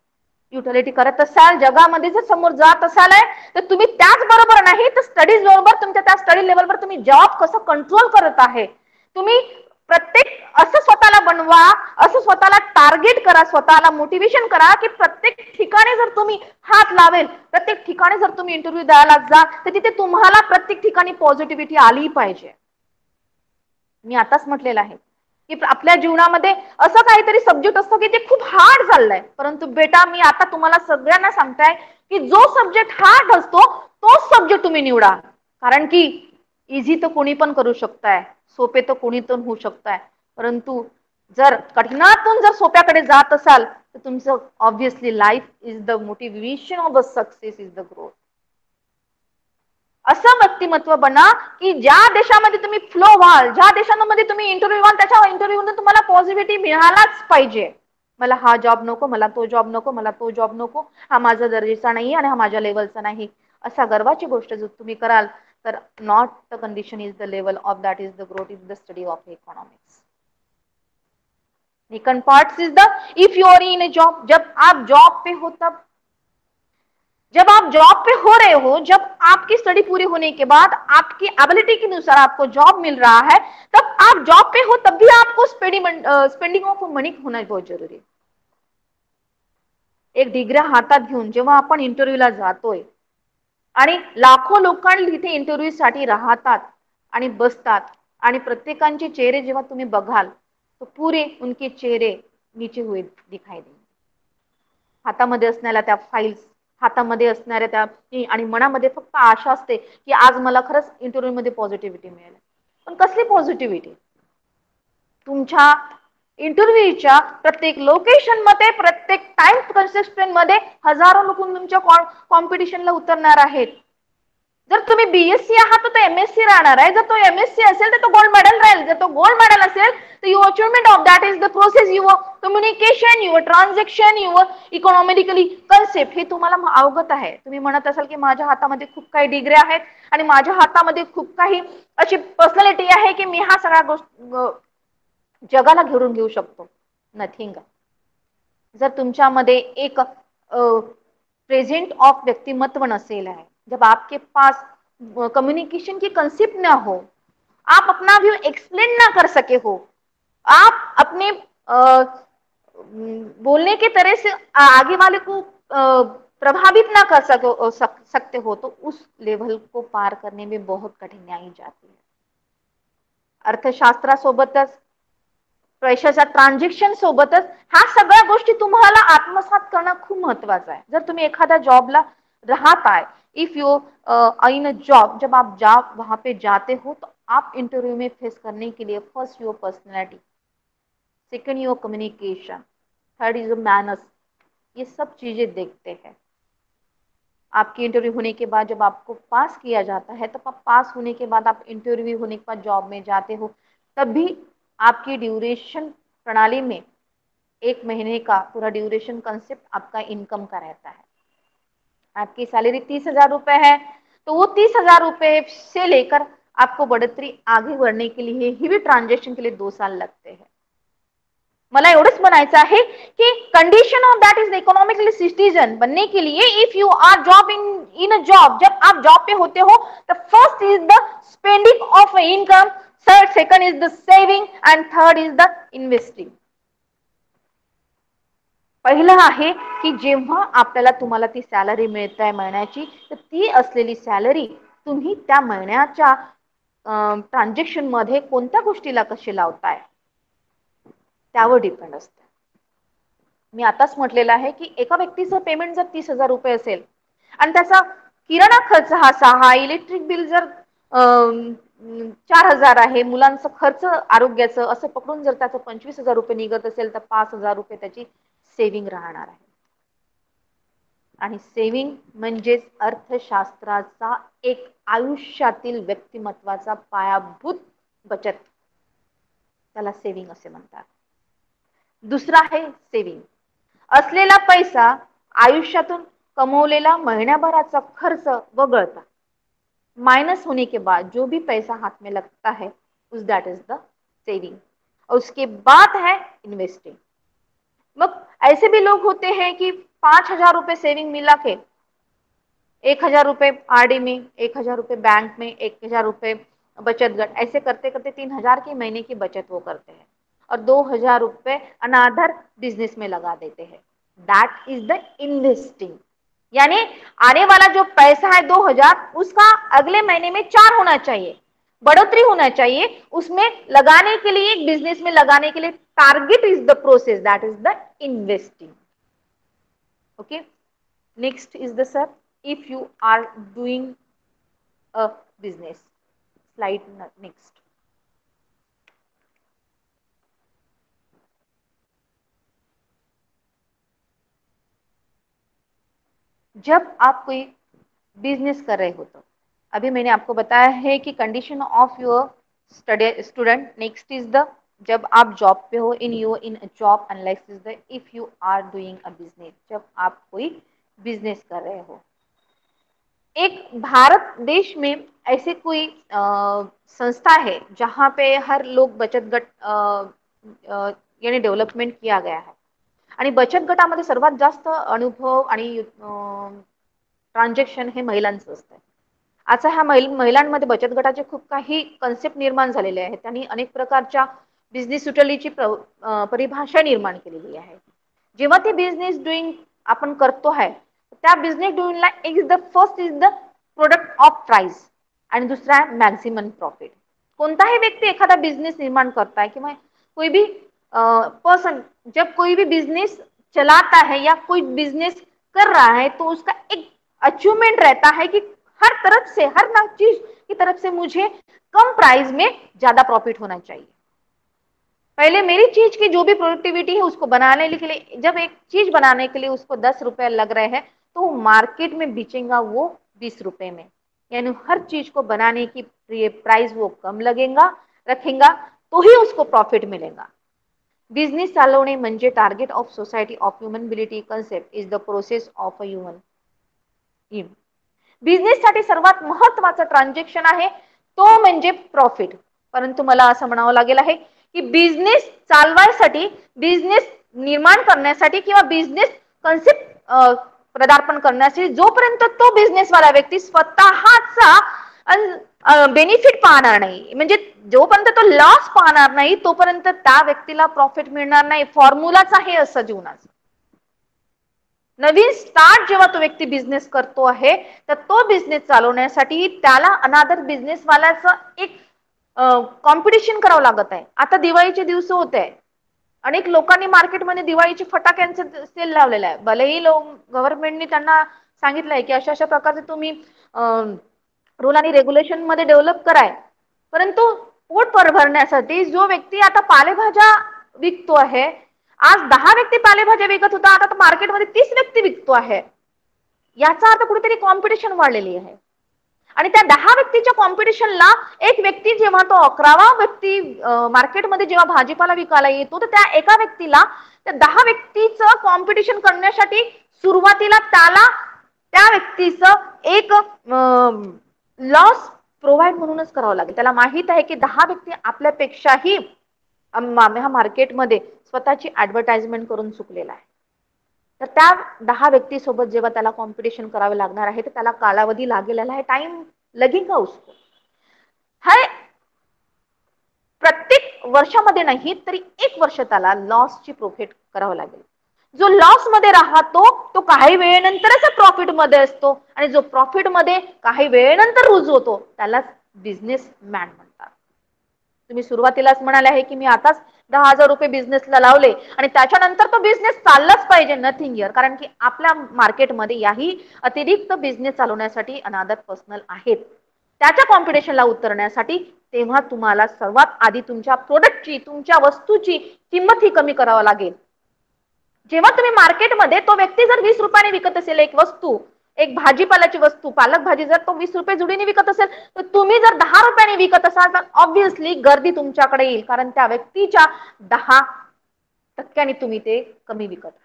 युटिलिटी करत असाल जगामध्ये जर समोर जात असाल तर तुम्ही त्याच बरोबर नाही तर स्टडीज बरोबर तुमच्या त्या स्टडी लेवलवर तुम्ही जॉब कसं कंट्रोल करत आहे, तुम्ही प्रत्येक असं स्वतःला बनवा, असं स्वतःला टार्गेट करा, स्वतःला मोटिवेशन करा की प्रत्येक ठिकाणी जर तुम्ही हात लावेल, प्रत्येक ठिकाणी जर तुम्ही इंटरव्ह्यू द्यायला जा तर तिथे तुम्हाला प्रत्येक ठिकाणी पॉझिटिव्हिटी आली पाहिजे। मी आताच म्हटलेलं आहे की आपल्या जीवनामध्ये असं काहीतरी सब्जेक्ट असतो की ते खूप हार्ड चाललंय, परंतु बेटा मी आता तुम्हाला सगळ्यांना सांगताय की जो सब्जेक्ट हार्ड असतो तोच सब्जेक्ट तुम्ही निवडा। कारण की इझी तर कोणी पण करू शकताय, सोपे तर कोणी पण होऊ शकताय, परंतु जर कठीणातून जर सोप्याकडे जात असाल तर तुमचं obviously life is the motivation of the success is the growth. असं व्यक्तिमत्व बना की ज्या देशामध्ये तुम्ही फ्लो व्हाल, ज्या देशांमध्ये तुम्ही इंटरव्ह्यू व्हाल त्याच्या इंटरव्ह्यूमध्ये तुम्हाला पॉझिटिव्हिटी मिळालाच पाहिजे। मला हा जॉब नको, मला तो जॉब नको, मला तो जॉब नको, हा माझा दर्जाचा नाही आणि हा माझ्या लेवलचा नाही, असा गर्वाची गोष्ट जर तुम्ही कराल तर not the condition is the level of that is the growth is the study of economics. Second part is the if you are in A job, जब आप जॉब पे हो तब, जब आप जॉब पे हो रहे हो, जब आपकी स्टडी पूरी होने के बाद आपकी एबिलिटी के अनुसार आपको जॉब मिल रहा है, तब आप जॉब पे हो तब भी आपको स्पेंडिंग ऑफ मनी होना बहुत जरूरी है। एक डिग्र्या हातात घेऊन जेव्हा आपण इंटरव्ह्यूला जातोय आणि लाखो लोकांना तिथे इंटरव्ह्यू साठी राहतात आणि बसतात आणि प्रत्येकांचे चेहरे जेव्हा तुम्ही बघाल तो पूरे उनके चेहरे नीचे हुए दिखाई देंगे। हातामध्ये असणाऱ्या त्या फाइल्स, हातामध्ये असणाऱ्या त्या आणि मनामध्ये फक्त आशा असते की आज मला खरंच इंटरव्ह्यू मध्ये पॉझिटिव्हिटी मिळेल, पण कसली पॉझिटिव्हिटी? तुमच्या इंटरव्ह्यूच्या प्रत्येक लोकेशन मध्ये, प्रत्येक टाइम कन्सिस्टंट मध्ये हजारो लोक तुमच्या कॉम्पिटिशनला उतरणार आहेत। जर तुम्ही बीएससी आहात तर एमएससी राहणार आहे, जर तो एमएससी असेल तर तो गोल्ड मेडल राहील, जर तो गोल्ड मेडल असेल तर your achievement of that is the process, your communication, your transaction, your economically concept हे तुम्हाला अवगत आहे। तुम्ही म्हणत असाल की माझ्या हातामध्ये खूप काही डिग्री आहेत आणि माझ्या हातामध्ये खूप काही अशी पर्सनॅलिटी आहे की मी हा सगळा गोष्ट जगाला घेऊन घेऊ शकतो। नथिंग। जर तुमच्यामध्ये एक प्रेजेंट ऑफ व्यक्तिमत्व नसेल है, जब आपके पास कम्युनिकेशन की कंसेप्ट ना हो, आप अपना व्यू एक्सप्लेन ना कर सके हो, आप अपने बोलने के तरह से आगे वाले को प्रभावित ना कर सकते हो, तो उस लेवल को पार करने में बहुत कठिनाई जाती है। अर्थशास्त्रासोबतच पैशाच्या ट्रान्झॅक्शन सोबतच ह्या सगळ्या गोष्टी तुम्हाला आत्मसात करणं खूप महत्त्वाचं आहे। जर तुम्ही एखाद्या जॉबला राहत आहे, if you in a job, जब आप जॉब वहां पे जाते हो तो आप इंटरव्यू में फेस करने के लिए first your personality, second your communication, third is your manners, ये सब चीजें देखते हैं। आपकी इंटरव्यू होने के बाद जब आपको पास किया जाता है, तब आप पास होने के बाद आप इंटरव्यू होने के बाद जॉब में जाते हो, तब भी आपकी ड्यूरेशन प्रणाली में 1 महीने का पूरा ड्यूरेशन कंसेप्ट आपका इनकम का रहता है। आपकी सैलरी 30,000 रुपए है तो वो 30,000 रुपए से लेकर आपको बढ़ोतरी आगे बढ़ने के लिए ही भी ट्रांजेक्शन के लिए 2 साल लगते हैं. मला एवढंच म्हणायचं आहे की condition of that is economically citizen बनने के लिए if you are job in a job, जब आप जॉब पे होते हो the first is the spending of income, second is the saving and third is the investing. पहिलं आहे की जेव्हा आपल्याला तुम्हाला ती सॅलरी मिळत आहे महिन्याची, तर ती असलेली सॅलरी तुम्ही त्या महिन्याच्या ट्रान्झॅक्शन मध्ये कोणत्या गोष्टीला कशी लावताय त्यावर डिपेंड असतं. मी आताच म्हटलेलं आहे की एका व्यक्तीचं पेमेंट जर 30,000 रुपये असेल आणि त्याचा किराणा खर्च हा 6, इलेक्ट्रिक बिल जर 4,000 आहे, मुलांचं खर्च आरोग्याचं असं पकडून जर त्याचं 25,000 रुपये निघत असेल तर 5,000 रुपये त्याची सेविंग राहणार आहे. आणि सेविंग म्हणजेच अर्थशास्त्राचा एक आयुष्यातील व्यक्तिमत्वाचा पायाभूत बचत, त्याला सेविंग असे म्हणतात. दुसरा आहे सेविंग. असलेला पैसा आयुष्यातून कमवलेला महिन्याभराचा खर्च वगळता माइनस होने के बाद जो भी पैसा हाथ में लगता है उस दैट इज द सेविंग. और उसके बाद है इन्वेस्टिंग. मग ऐसे भी लोग होते हैं कि 5,000 रुपए सेविंग मिला के 1,000 रुपए आरडी में, 1,000 रुपए बैंक में, 1,000 रुपए बचत गट, ऐसे करते करते 3,000 की महीने की बचत वो करते हैं और 2,000 रुपए अनादर बिजनेस में लगा देते हैं. That is the investing. यानी आने वाला जो पैसा है 2,000 उसका अगले महीने में 4 होना चाहिए, बढ़ोतरी होना चाहिए, उसमें लगाने के लिए, एक बिजनेस में लगाने के लिए target is the process, that is the investing. Okay, next is the sir if you are doing a business. Slide next. जब आप कोई बिजनेस कर रहे हो तो अभी मैंने आपको बताया है कि condition of your student. Next is the जब आप जॉब पे हो, in job, and next is the if you are doing a business, जब आप कोई बिजनेस कर रहे हो. एक भारत देश में ऐसे कोई संस्था है जहाँ पे हर लोग बचत गट यानी डेव्हलपमेंट किया गया है आणि बचत गटामध्ये सर्वात जास्त अनुभव आणि ट्रान्झॅक्शन हे महिलांचं असतं. आता ह्या महिलांमध्ये बचत गटाचे खूप काही कन्सेप्ट निर्माण झालेले आहेत. त्यांनी अनेक प्रकारच्या बिझनेस युटिलिटीची परिभाषा निर्माण केलेली आहे. जेव्हा ते बिझनेस डुईंग आपण करतो आहे त्या बिझनेस डुईंगला एक the first is the product of price आणि दुसरा आहे मॅक्सिमम प्रॉफिट. कोणताही व्यक्ती एखादा बिझनेस निर्माण करताय किंवा कोई भी पर्सन जब कोई भी बिजनेस चलाता है या कोई बिजनेस कर रहा है तो उसका एक अचीवमेंट रहता है कि हर तरफ से, हर चीज की तरफ से मुझे कम प्राइस में ज्यादा प्रॉफिट होना चाहिए. पहले मेरी चीज की जो भी प्रोडक्टिविटी है उसको बनाने के लिए, जब एक चीज बनाने के लिए उसको 10 रुपए लग रहे हैं तो मार्केट में बेचेगा वो 20 रुपए में. यानी हर चीज को बनाने की प्राइस वो कम लगेगा, रखेगा तो ही उसको प्रॉफिट मिलेगा. बिझनेस चालवणे म्हणजे target of society of humanability concept is the process of a human. Business साठी सर्वात महत्वाचं ट्रान्झॅक्शन आहे तो म्हणजे प्रॉफिट. परंतु मला असं म्हणावं लागेल आहे की बिझनेस चालवायसाठी, बिझनेस निर्माण करण्यासाठी किंवा बिझनेस कन्सेप्ट पदार्पण करण्यासाठी जोपर्यंत तो बिझनेसवाला व्यक्ती स्वतःचा बेनिफिट पाहणार नाही, म्हणजे जोपर्यंत तो लॉस पाहणार नाही तोपर्यंत त्या व्यक्तीला प्रॉफिट मिळणार नाही. फॉर्म्युलाच आहे असं जीवनाचं. नवीन स्टार्ट जेव्हा तो व्यक्ती बिझनेस करतो आहे तर तो बिझनेस चालवण्यासाठी त्याला अनादर बिझनेसवाल्याचं एक कॉम्पिटिशन करावं लागत आहे. आता दिवाळीचे दिवस होते आहे, अनेक लोकांनी मार्केटमध्ये दिवाळीचे फटाक्यांचे सेल लावलेला आहे. भलेही गव्हर्नमेंटने त्यांना सांगितलंय की अशा अशा प्रकारचे तुम्ही रूल आणि रेग्युलेशन मध्ये डेव्हलप कराय, परंतु पोट भरण्यासाठी जो व्यक्ती आता पालेभाज्या विकतो आहे, आज 10 व्यक्ती पालेभाज्या विकत होता, आता मार्केटमध्ये 30 व्यक्ती विकतो आहे. याचा अर्थ कुठेतरी कॉम्पिटिशन वाढलेली आहे. आणि त्या 10 व्यक्तीच्या कॉम्पिटिशनला एक व्यक्ती जेव्हा तो 11वा व्यक्ती मार्केटमध्ये जेव्हा भाजीपाला विकायला येतो तर त्या एका व्यक्तीला त्या 10 व्यक्तीचं कॉम्पिटिशन करण्यासाठी सुरुवातीला त्याला त्या व्यक्तीचं एक लॉस प्रोव्हाइड म्हणूनच करावं लागेल. त्याला माहित आहे की 10 व्यक्ती आपल्यापेक्षाही ह्या मार्केटमध्ये स्वतःची ऍडव्हर्टाइजमेंट करून चुकलेला आहे. तर त्या 10 व्यक्तीसोबत जेव्हा त्याला कॉम्पिटिशन करावे लागणार आहे, तर त्याला कालावधी लागलेला आहे. टाइम लगेगा उसको. है प्रत्येक वर्षामध्ये नाही तरी 1 वर्ष त्याला लॉसची प्रॉफिट करावं लागेल. जो लॉस मध्ये राहतो तो काही वेळेनंतरच प्रॉफिट मध्ये असतो, आणि जो प्रॉफिट मध्ये काही वेळेनंतर रुजू होतो त्यालाच बिझनेसमॅन म्हणतात. तुम्ही सुरुवातीलाच म्हणाले आहे की मी आताच 10,000 रुपये बिझनेसला लावले आणि त्याच्यानंतर तो बिझनेस चाललाच पाहिजे. Nothing here. कारण की आपल्या मार्केटमध्ये याही अतिरिक्त बिझनेस चालवण्यासाठी अनादर पर्सनल आहेत. त्याच्या कॉम्पिटिशनला उतरण्यासाठी तेव्हा तुम्हाला सर्वात आधी तुमच्या प्रोडक्टची, तुमच्या वस्तूची किंमत ही कमी करावी लागेल. जेव्हा तुम्ही मार्केटमध्ये तो व्यक्ती जर 20 रुपयाने विकत असेल एक वस्तू, एक भाजीपाल्याची वस्तू, पालक भाजी जर तो 20 रुपये जुडीने विकत असेल, तर तुम्ही जर 10 रुपयाने विकत असाल तर ऑब्व्हियसली गर्दी तुमच्याकडे येईल. कारण त्या व्यक्तीच्या 10% तुम्ही ते कमी विकत आहात.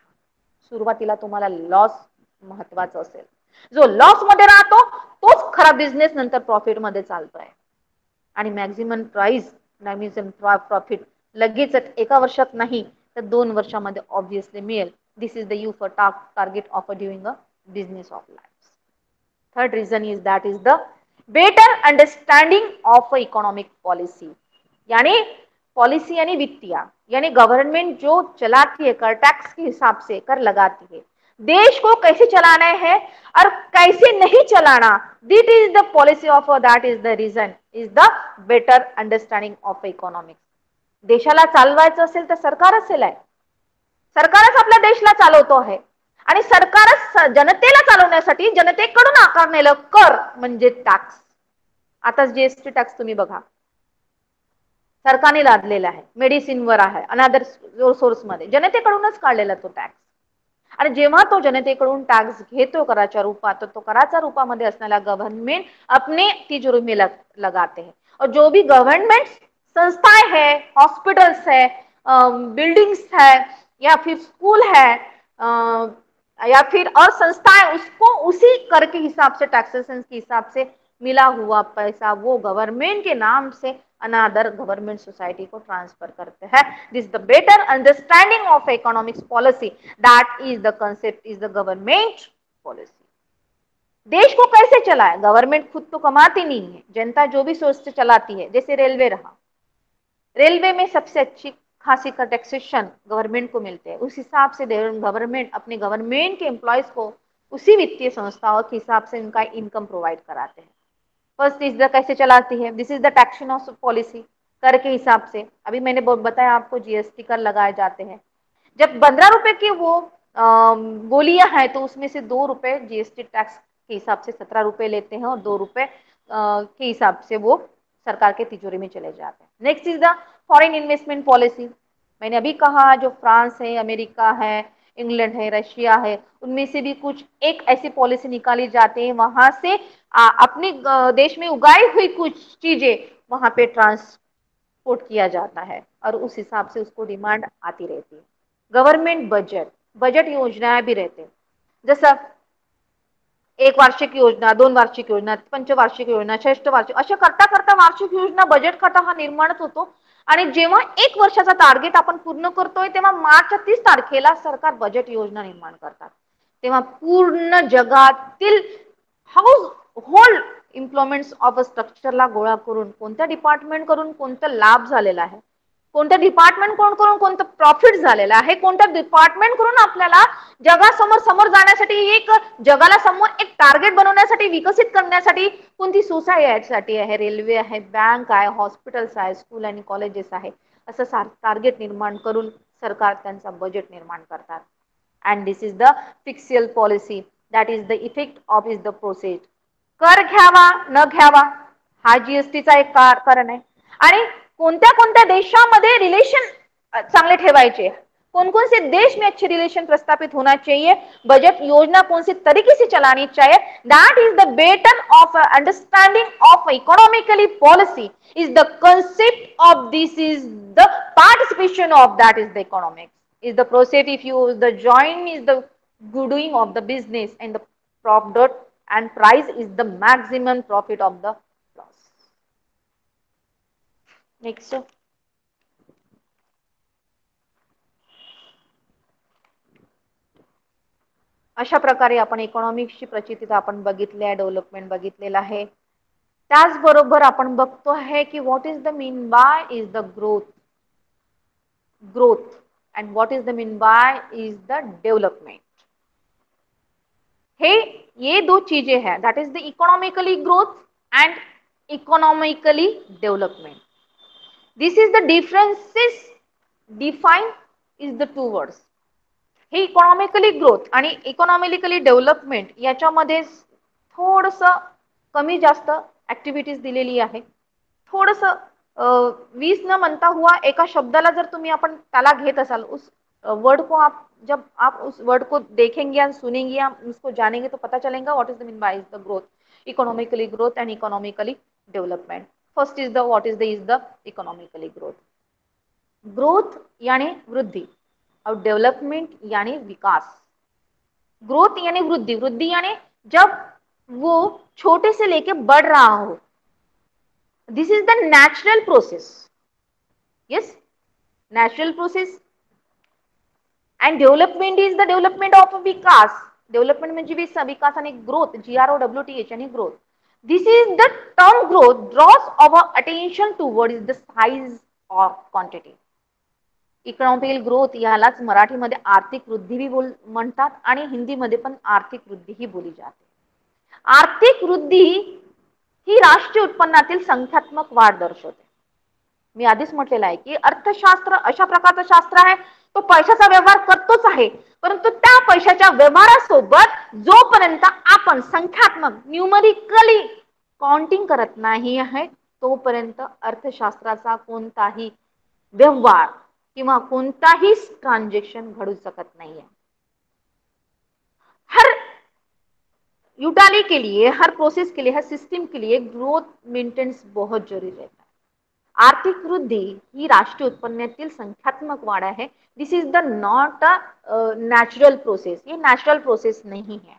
सुरुवातीला तुम्हाला लॉस महत्वाचा असेल. जो लॉस मध्ये राहतो तोच खरा बिझनेस नंतर प्रॉफिट मध्ये चालतोय. आणि मॅक्झिमम प्राइस, मॅक्झिमम प्रॉफिट लगेच 1 वर्षात नाही तर 2 वर्षामध्ये ऑब्व्हियसली मिळेल. This is the you for target of doing a business of life. Third reason is that is the better understanding of economic policy. यानी पॉलिसी यानी वित्तीय, यानी गवर्नमेंट जो चलाती है, कर टैक्स के हिसाब से कर लगाती है, देश को कैसे चलाना है और कैसे नहीं चलाना, that is the policy of, that is the reason is the better understanding of economics. देशाला चालवायचं असेल तर सरकारच आहे. सरकारच आपल्या देशाला चालवतो आहे आणि सरकारच जनतेला चालवण्यासाठी जनतेकडून आकारलेलं कर म्हणजे टॅक्स. आता जीएसटी टॅक्स तुम्ही बघा, सरकारने लादलेला आहे, मेडिसिनवर आहे, अनादर सोर्स मध्ये जनतेकडूनच काढलेला तो टॅक्स. आणि जेव्हा तो जनतेकडून टॅक्स घेतो कराच्या रूपात, तर तो कराच्या रूपामध्ये असणारा गव्हर्नमेंट अपने तिजोरी में लगाते हैं. और जो भी गवर्नमेंट संस्थाएं है, हॉस्पिटल्स है, बिल्डिंग्स है, या फिर स्कूल है, या फिर और संस्थाएं, उसको उसी कर के हिसाब से, टैक्सेशन के हिसाब से मिला हुआ पैसा वो गवर्नमेंट के नाम से अनादर गवर्नमेंट सोसाइटी को ट्रांसफर करते हैं. This the better understanding of economics policy, that is the concept is the government policy. देश को कैसे चलाए? गवर्नमेंट खुद तो कमाती नहीं है, जनता जो भी सोच से चलाती है. जैसे रेलवे रहा, रेलवे में सबसे अच्छी खासी का टैक्सेशन गवर्नमेंट को मिलते हैं. उस हिसाब से गवर्नमेंट अपने गवर्नमेंट के एम्प्लॉयज को उसी वित्तीय संस्थाओं के हिसाब से उनका इनकम प्रोवाइड कराते हैं. फर्स्ट इज द कैसे चलाती है, this is the taxation of policy, कर के हिसाब से. अभी मैंने बताया आपको जीएसटी कर लगाए जाते हैं. जब 15 रुपए की वो गोलियां हैं तो उसमें से 2 रुपए जीएसटी टैक्स के हिसाब से 17 रुपए लेते हैं और 2 रुपए के हिसाब से वो सरकार के तिजोरी में चले जाते हैं. Next is the foreign investment policy. मैंने अभी कहा जो फ्रांस है, अमेरिका है, इंग्लैंड है, रशिया है, उनमें से भी कुछ एक ऐसी पॉलिसी निकाली जाती है, वहां से अपने देश में उगाई हुई कुछ चीजें वहां पे ट्रांसपोर्ट किया जाता है और उस हिसाब से उसको डिमांड आती रहती है. गवर्नमेंट बजट योजनाएं भी रहते हैं, जसं 1 वार्षिक योजना, 2 वार्षिक योजना, पंचवार्षिक योजना, षष्टवार्षिक, अशा करता करता वार्षिक योजना बजेट खाता हा निर्माणच होतो. आणि जेव्हा 1 वर्षाचा टार्गेट आपण पूर्ण करतोय तेव्हा मार्चच्या 30 तारखेला सरकार बजेट योजना निर्माण करतात. तेव्हा पूर्ण जगातील हाऊस होल्ड इम्प्लॉयमेंट्स ऑफ अ स्ट्रक्चरला गोळा करून कोणत्या डिपार्टमेंट करून कोणता लाभ झालेला आहे, कोणत्या डिपार्टमेंट करून कोणतं प्रॉफिट झालेलं आहे, कोणत्या डिपार्टमेंट करून आपल्याला जगासमोर समोर जाण्यासाठी, एक जगाला समोर एक टार्गेट बनवण्यासाठी, विकसित करण्यासाठी कोणती सोसायटी आहे, रेल्वे आहे, बँक आहे, हॉस्पिटल्स आहे, स्कूल आणि कॉलेजेस आहे, असं टार्गेट निर्माण करून सरकार त्यांचा बजेट निर्माण करतात. And this is the fiscal policy, that is the effect of is the process. कर घ्यावा न घ्यावा हा जीएसटीचा एक कारण आहे. आणि कोणत्या कोणत्या देशामध्ये रिलेशन चांगले ठेवायचे, कौन कौन से देश में अच्छे रिलेशन प्रस्तापित होना चाहिए, बजट योजना कौन से तरीके से चलानी चाहिए, that is the better of understanding of economically policy is the concept of this is the participation of that is the economics is the process if you the join is the doing of the business and the profit and price is the maximum profit of the loss. Next. अशा प्रकारे आपण इकॉनॉमिक्सची प्रचिती आपण बघितली आहे, development बघितलेलं आहे. त्याचबरोबर आपण बघतो आहे की what is the mean by is the growth and what is the mean by is the development. हे ये दो चीजें हैं, that is the economically growth end economically development. This is the differences define is the two words. हे economically growth आणि economically development याच्यामध्ये थोडस कमी जास्त ऍक्टिव्हिटीज दिलेली आहे. थोडस 20 न म्हणता हुआ एका शब्दाला जर तुम्ही आपण त्याला घेत असाल, उस वर्ड को आप जब आप उस वर्ड को देखेंगे या सुनेंगे या उसको जानेंगे तो पता चलेगा what is the mean by is the growth, economically growth end economically development. First is the what is the economically growth. Growth यानी वृद्धि और डेवलपमेंट यानी विकास. ग्रोथ यानी वृद्धि, वृद्धि यानी जब वो छोटे से लेके बढ़ रहा हो. This is the natural process. Yes, natural process. And development is the development of विकास. डेव्हलपमेंट म्हणजे विकास आणि ग्रोथ, GROWTH आणि growth. This is the term growth draws our attention towards the size of quantity. Economical growth यालाच मराठीमध्ये आर्थिक वृद्धी म्हणतात आणि हिंदीमध्ये पण आर्थिक वृद्धी ही बोली जाते. आर्थिक वृद्धी ही राष्ट्रीय उत्पन्नातील संख्यात्मक वाढ दर्शवते. मी आधीच म्हटलेलं आहे की अर्थशास्त्र अशा प्रकारचं शास्त्र आहे, तो पैशाचा व्यवहार करतोच आहे, परंतु त्या पैशाच्या व्यवहारासोबत जोपर्यंत आपण संख्यात्मक न्यूमरिकली काउंटिंग करत नाही आहे तोपर्यंत अर्थशास्त्राचा कोणताही व्यवहार किंवा कोणताही ट्रांजेक्शन घडू शकत नाहीये. हर यूटिलिटी के लिए, हर प्रोसेस के लिए, हर सिस्टम के लिए ग्रोथ मेंटेनेंस बहुत जरूरी रहता है. आर्थिक वृद्धि ही राष्ट्रीय उत्पन्नातील संख्यात्मक वाढ है. This is the not a natural process. ये नेचुरल प्रोसेस नहीं है.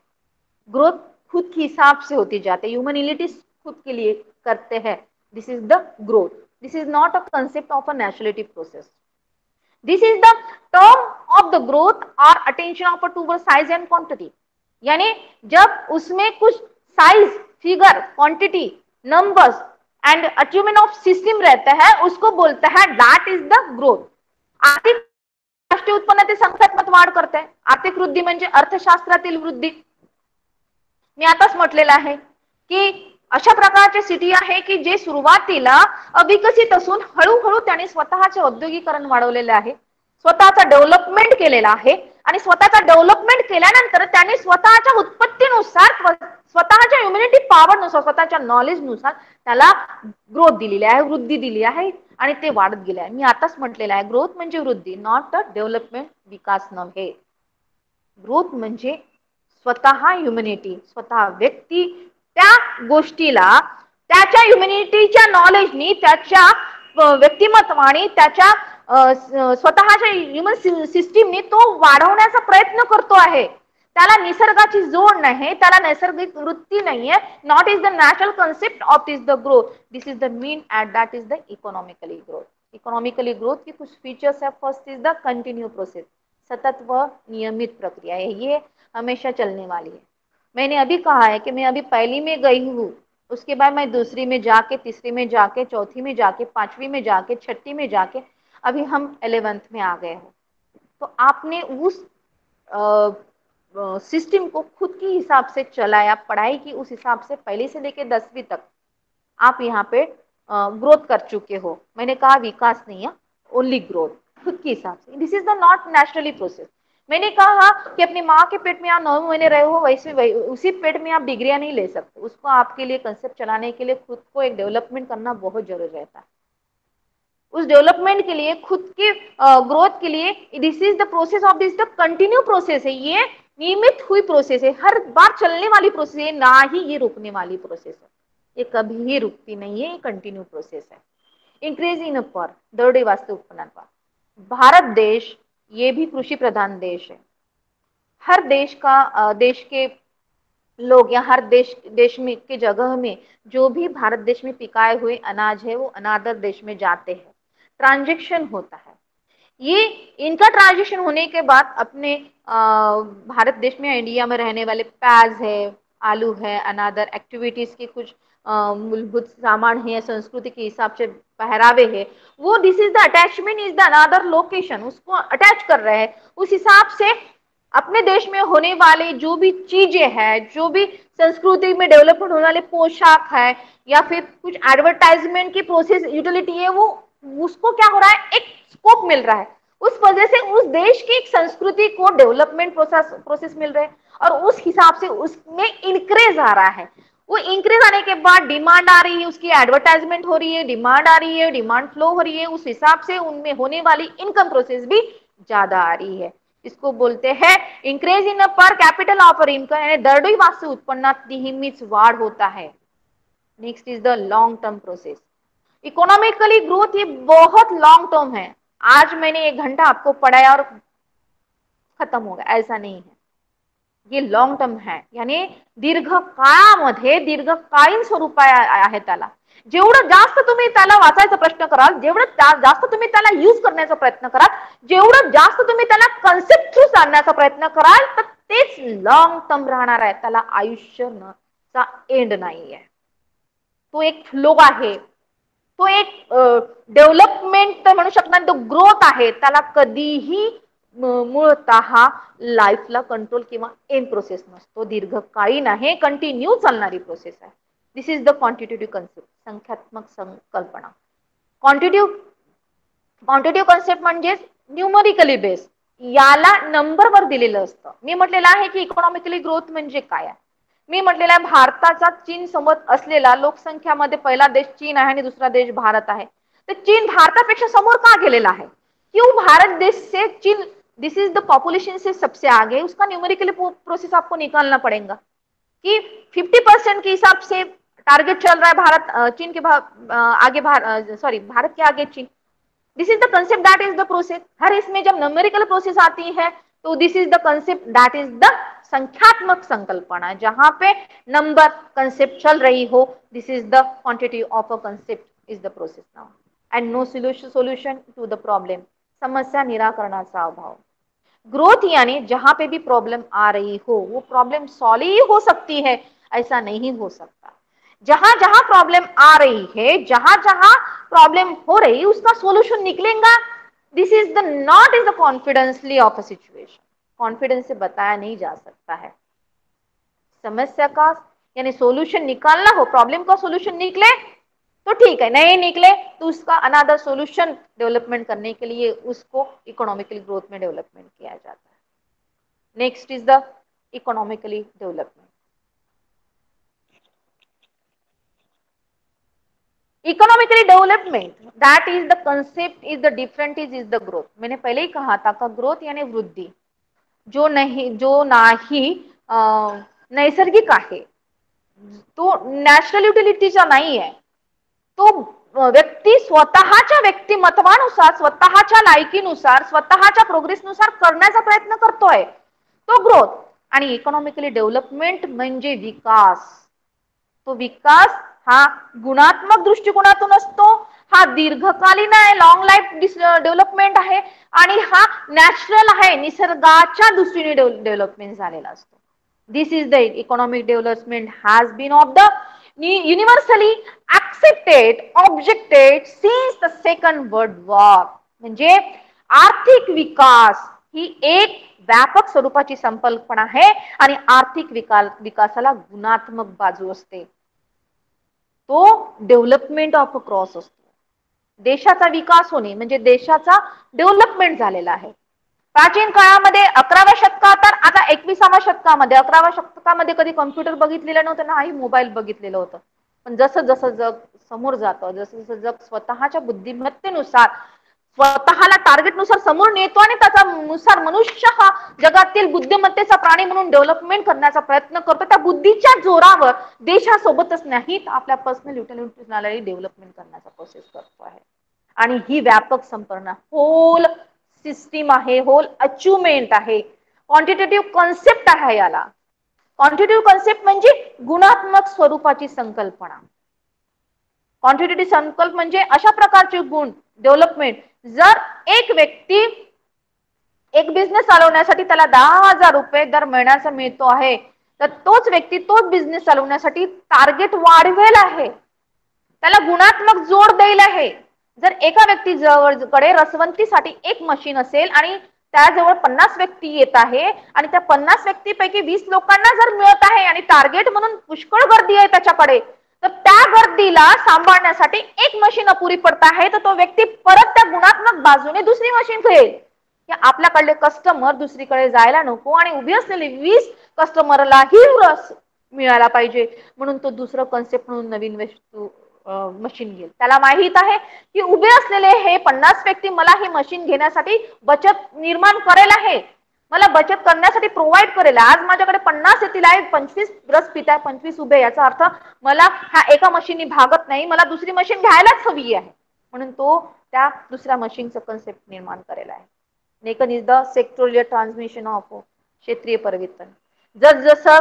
ग्रोथ खुद के हिसाब से होती जाते, ह्यूमनिलिटी खुद के लिए करते हैं. This is the growth. This is not a concept of a naturality process. This is the term of the growth or attention of a toward size and quantity. यानी जब उसमें कुछ size, figure, quantity, numbers end achievement of system रहता है उसको बोलता है that is the growth. आर्थिक राष्ट्रीय उत्पन्नातील संख्यात्मक वाढ करते हैं. आर्थिक वृद्धी म्हणजे अर्थशास्त्रातील वृद्धी. मी आताच म्हटलेलं आहे की अशा प्रकारचे सिटी आहे की जे सुरुवातीला अविकसित असून हळूहळू त्यांनी स्वतःचे औद्योगिकरण वाढवलेले आहे, स्वतःचा डेव्हलपमेंट केलेला आहे आणि स्वतःचा डेव्हलपमेंट केल्यानंतर त्यांनी स्वतःच्या उत्पत्तीनुसार, स्वतःच्या ह्युमॅनिटी पॉवरनुसार, स्वतःच्या नॉलेजनुसार त्याला ग्रोथ दिलेली आहे, वृद्धी दिली आहे आणि ते वाढत गेले आहे. मी आताच म्हटलेलं आहे ग्रोथ म्हणजे वृद्धी, नॉट अ डेव्हलपमेंट, विकास नव्हे. ग्रोथ म्हणजे स्वतः ह्युमॅनिटी, स्वतः व्यक्ती त्या गोष्टीला त्याच्या ह्युमॅनिटीच्या नॉलेजनी, त्याच्या व्यक्तिमत्वाने, त्याच्या स्वतःच्या ह्युमन सिस्टीमने तो वाढवण्याचा प्रयत्न करतो आहे. त्याला निसर्गाची जोड नाही, त्याला नैसर्गिक वृत्ती नाहीये. Not is the natural concept of is the growth. This is the mean at that is the economically growth. Economically growth की कुछ फीचर्स है. First is the continue process, सतत व नियमित प्रक्रिया है, ये हमेशा चलने वाली है. मैंने अभी कहा है कि मैं अभी पहली में गई हूँ, उसके बाद मैं दूसरी में जाके, तीसरी में जाके, चौथी में जाके, पांचवी में जाके, छठी में जाके, अभी हम 11th में आ गए हैं. तो आपने उस सिस्टम को खुद के हिसाब से चलाया, पढ़ाई की उस हिसाब से पहले से लेके 10वीं तक आप यहाँ पे ग्रोथ कर चुके हो. मैंने कहा विकास नहीं है, ओनली ग्रोथ, खुद के हिसाब से. This is the not naturally process. मैंने कहा कि अपनी माँ के पेट में आप 9 महीने रहे हो, वैसे उसी पेट में आप डिग्रियां नहीं ले सकते. उसको आपके लिए कंसेप्ट चलाने के लिए खुद को एक डेवलपमेंट करना बहुत जरूरी रहता है. उस डेवलपमेंट के लिए, खुद के ग्रोथ के लिए, this is the process of this the continue process है. ये नियमित हुई प्रोसेस है, हर बार चलने वाली प्रोसेस है, ना ही ये रुकने वाली प्रोसेस है. ये कभी ही रुकती नहीं है, ये कंटिन्यू प्रोसेस है. इंक्रीज इन अपर दरडोई वास्तविक उत्पन्नात. भारत देश ये भी कृषि प्रधान देश है. हर देश के लोग या हर देश में के जगह में जो भी भारत देश में पिकाए हुए अनाज है वो अनादर देश में जाते हैं, ट्रांजेक्शन होता है। ये इनका ट्रांजेक्शन होने के बाद अपने भारत देश में, इंडिया में रहने वाले प्याज है, आलू है, अनादर एक्टिविटीज के कुछ मूलभूत सामान है, संस्कृति के हिसाब से पहरावे है, वो this is the attachment is the another location, उसको अटैच कर रहे हैं। उस हिसाब से अपने देश में होने वाले जो भी चीजें हैं, जो भी संस्कृति में डेवलपमेंट होने वाले पोशाक है या फिर कुछ एडवर्टाइजमेंट की प्रोसेस यूटिलिटी है, वो उसको क्या हो रहा है, एक स्कोप मिल रहा है। उस वजह से उस देश की संस्कृति को डेवलपमेंट प्रोसेस मिल रहे हैं और उस हिसाब से उसमें इंक्रीज आ रहा है। वो इंक्रीज आने के बाद डिमांड आ रही है, उसकी एडवर्टाइजमेंट हो रही है, डिमांड आ रही है, डिमांड फ्लो हो रही है, उस हिसाब से उनमें होने वाली इनकम प्रोसेस भी ज्यादा आ रही है। इसको बोलते हैं increase in per capital of income, यानी दरडोई वास्तु उत्पन्नात नेहमीच वाढ होता है। Next is the long term process. Economically growth ये बहुत लॉन्ग टर्म है। आज मैंने 1 घंटा आपको पढ़ाया और खत्म हो गया, ऐसा नहीं है। ये लॉन्ग टर्म है, यानी दीर्घकाळामध्ये दीर्घकालीन स्वरूप आहे त्याला। जेवढं जास्त तुम्ही त्याला वाचायचा प्रश्न कराल, जेवढं जास्त तुम्ही त्याला यूज करण्याचा प्रयत्न कराल, जेवढं जास्त तुम्ही त्याला कन्सेप्ट थ्रू सांगण्याचा प्रयत्न कराल, तर तेच लॉन्ग टर्म राहणार आहे। त्याला आयुष्याचा एंड नाहीये, तो एक फ्लो आहे, तो एक डेव्हलपमेंट म्हणू शकणार, तो ग्रोथ आहे। त्याला कधीही मूळतः लाईफला कंट्रोल किंवा एंड प्रोसेस नसतो, दीर्घकालीन आहे, कंटिन्यू चालणारी प्रोसेस आहे। This is the quantitative concept, संख्यात्मक संकल्पना। क्वांटिटेटिव्ह कन्सेप्ट म्हणजे न्यूमरिकली बेस, याला नंबरवर दिलेलं असतं। मी म्हटलेलं आहे की इकॉनॉमिकली ग्रोथ म्हणजे काय आहे। मी म्हटलेलं आहे भारताचा चीन सोबत असलेला लोकसंख्यामध्ये पहिला देश चीन आहे आणि दुसरा देश भारत आहे। तर चीन भारतापेक्षा समोर का गेलेला है, क्यों भारत देश से चीन, दिस इज द पॉपुलेशन से सबसे आगे, उसका न्यूमेरिकली प्रोसेस आपको निकालना पड़ेगा कि 50% के हिसाब से टारगेट चल रहा है भारत चीन के आगे भारत के आगे चीन। This is the concept, that is the process. हर इसमें जब न्यूमेरिकल प्रोसेस आती है तो this is the concept, that is the संख्यात्मक संकल्पना, जहां पे नंबर कंसेप्ट चल रही हो। This is the quantity of a concept is the process now and no solution to the problem, समस्या निराकरणाचा अभाव। ग्रोथ यानी जहां पे भी प्रॉब्लम आ रही हो वो प्रॉब्लम सॉल्व ही हो सकती है, ऐसा नहीं हो सकता। जहां जहां प्रॉब्लम आ रही है, जहां जहां प्रॉब्लम हो रही, उसका सॉल्यूशन निकलेगा। This is the not is the confidently of a situation, confidence से बताया नहीं जा सकता है। समस्या का यानी सॉल्यूशन निकालना हो, प्रॉब्लम का सॉल्यूशन निकले तो ठीक है, नहीं निकले तो उसका अनदर सॉल्यूशन डेवलपमेंट करने के लिए उसको इकोनॉमिकली ग्रोथ में डेवलपमेंट किया जाता है। Next is the economically development. Economically development, that is the concept, is the different is the growth. मैंने पहले ही कहा था का ग्रोथ यानी वृद्धि, जो नाही नैसर्गिक आहे, तो नॅचरल युटिलिटीचा नाही आहे, तो व्यक्ती स्वतःच्या व्यक्तिमत्वानुसार, स्वतःच्या लायकीनुसार, स्वतःच्या प्रोग्रेसनुसार करण्याचा प्रयत्न करतोय, तो ग्रोथ। आणि इकॉनॉमिकली डेव्हलपमेंट म्हणजे विकास। तो विकास हा गुणात्मक दृष्टिकोनातून असतो, हा दीर्घकालीन आहे, लॉंग लाईफ डेव्हलपमेंट आहे, आणि हा नॅचरल आहे, निसर्गाच्या दृष्टीने डेव्हलपमेंट झालेला असतो। This is the economic development has been of the universally accepted objected since the second world war। म्हणजे आर्थिक विकास ही एक व्यापक स्वरूपाची संकल्पना आहे आणि आर्थिक विकासाला गुणात्मक बाजू असते, तो डेव्हलपमेंट ऑफ अ क्रॉस असतो। देशाचा विकास होणे म्हणजे देशाचा डेव्हलपमेंट झालेला आहे। प्राचीन काळामध्ये 11व्या शतकात, तर आता 21व्या शतकामध्ये, 11व्या शतकामध्ये कधी कॉम्प्युटर बघितलेलं नव्हतं, नाही मोबाईल बघितलेलं होतं। पण जसं जसं जग समोर जातं, जसं जसं जग स्वतःच्या बुद्धिमत्तेनुसार, स्वतःला टार्गेटनुसार समोर नेतो आणि त्याच्यानुसार मनुष्य हा जगातील बुद्धिमत्तेचा प्राणी म्हणून डेव्हलपमेंट करण्याचा प्रयत्न करतो, त्या बुद्धीच्या जोरावर देशासोबतच नाही तर आपल्या पर्सनल युटिलिटीजलाही डेव्हलपमेंट करण्याचा प्रोसेस करतो आहे। आणि ही व्यापक संपूर्ण होल सिस्टीम आहे, होल अचिव्हमेंट आहे, क्वांटिटेटिव्ह कन्सेप्ट आहे याला। क्वांटिटेटिव्ह कन्सेप्ट म्हणजे गुणात्मक स्वरूपाची संकल्पना. क्वांटिटेटिव्ह संकल्प म्हणजे अशा प्रकारचे गुण डेव्हलपमेंट. जर एक व्यक्ती एक बिझनेस चालवण्यासाठी त्याला 10,000 रुपये दर महिन्याचा मिळतो आहे, तर तोच व्यक्ती तोच बिझनेस चालवण्यासाठी टार्गेट वाढवेल आहे, त्याला गुणात्मक जोड देईल आहे. जर एका व्यक्ती जवळकडे रसवंतीसाठी एक मशीन असेल आणि त्याजवळ 50 व्यक्ती येत आहे आणि त्या 50 व्यक्तीपैकी 20 लोकांना जर मिळत आहे आणि टार्गेट म्हणून पुष्कळ गर्दी आहे त्याच्याकडे, तर त्या गर्दीला सांभाळण्यासाठी एक मशीन अपुरी पडत आहे, तर तो व्यक्ती परत त्या गुणात्मक बाजूने दुसरी मशीन घेईल. आपल्याकडले कस्टमर दुसरीकडे जायला नको आणि उभी असलेली 20 कस्टमरलाही रस मिळाला पाहिजे, म्हणून तो दुसरं कन्सेप्ट म्हणून नवीन वस्तू मशीन घेईल. त्याला माहित आहे की उभे असलेले हे 50 व्यक्ती मला ही मशीन घेण्यासाठी बचत निर्माण करेल आहे, मला बचत करण्यासाठी प्रोव्हाइड करेल. आज माझ्याकडे 50 येतील आहे, 25 रस पित आहे, 25 उभे, याचा अर्थ मला ह्या एका मशीननी भागत नाही, मला दुसरी मशीन घ्यायलाच हवी आहे, म्हणून तो त्या दुसऱ्या मशीनचं कन्सेप्ट निर्माण करेल आहे. Next is the sectoral transmission of क्षेत्रीय परिवर्तन. जसं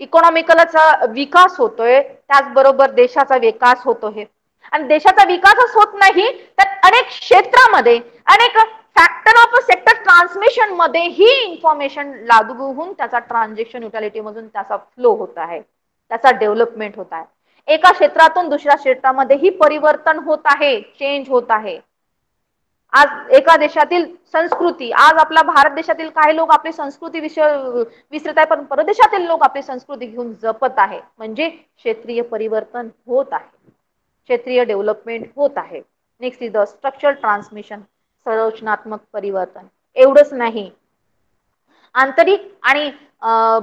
इकॉनॉमिकलचा विकास होतोय, त्याचबरोबर देशाचा विकास होतोय. आणि देशाचा विकासच होत नाही तर अनेक क्षेत्रामध्ये, अनेक फॅक्टर ऑफ सेक्टर ट्रान्समिशन मध्ये ही इन्फॉर्मेशन लागू होऊन त्याचा ट्रान्झॅक्शन युटिलिटी मधून त्याचा फ्लो होत आहे, त्याचा डेव्हलपमेंट होत आहे. एका क्षेत्रातून दुसऱ्या क्षेत्रामध्ये ही परिवर्तन होत आहे, चेंज होत आहे. आज एका देशातील संस्कृती, आज आपला भारत देशातील काही लोक आपली संस्कृती विसरत आहे, पण परदेशातील लोक आपली संस्कृती घेऊन जपत आहे. म्हणजे क्षेत्रीय परिवर्तन होत आहे, क्षेत्रीय डेव्हलपमेंट होत आहे. Next is the structural transmission, संरचनात्मक परिवर्तन. एवढंच नाही, आंतरिक आणि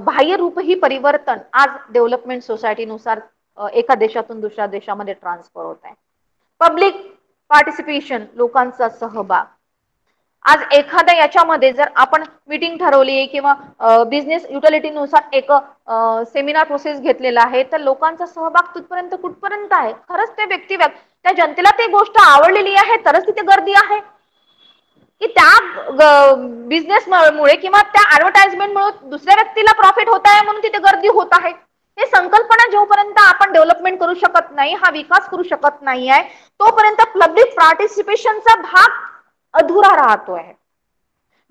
बाह्य रूपही परिवर्तन आज डेव्हलपमेंट सोसायटीनुसार एका देशातून दुसऱ्या देशामध्ये ट्रान्सफर होत आहे. पब्लिक पार्टिसिपेशन, लोकांचा सहभाग. आज एखाद्या याच्यामध्ये जर आपण मीटिंग ठरवली किंवा बिझनेस युटिलिटीनुसार एक सेमिनार प्रोसेस घेतलेला आहे, तर लोकांचा सहभाग तिथपर्यंत कुठपर्यंत आहे? खरंच ते व्यक्ती त्या जनतेला ती गोष्ट आवडलेली आहे तरच तिथे गर्दी आहे, की त्या बिझनेस मुळे किंवा त्या ऍडव्हर्टाइजमेंटमुळे दुसऱ्या व्यक्तीला प्रॉफिट होत आहे म्हणून तिथे गर्दी होत आहे? हे संकल्पना जोपर्यंत आपण डेव्हलपमेंट करू शकत नाही, हा विकास करू शकत नाही आहे, तोपर्यंत पब्लिक पार्टिसिपेशनचा भाग अधुरा राहतोय.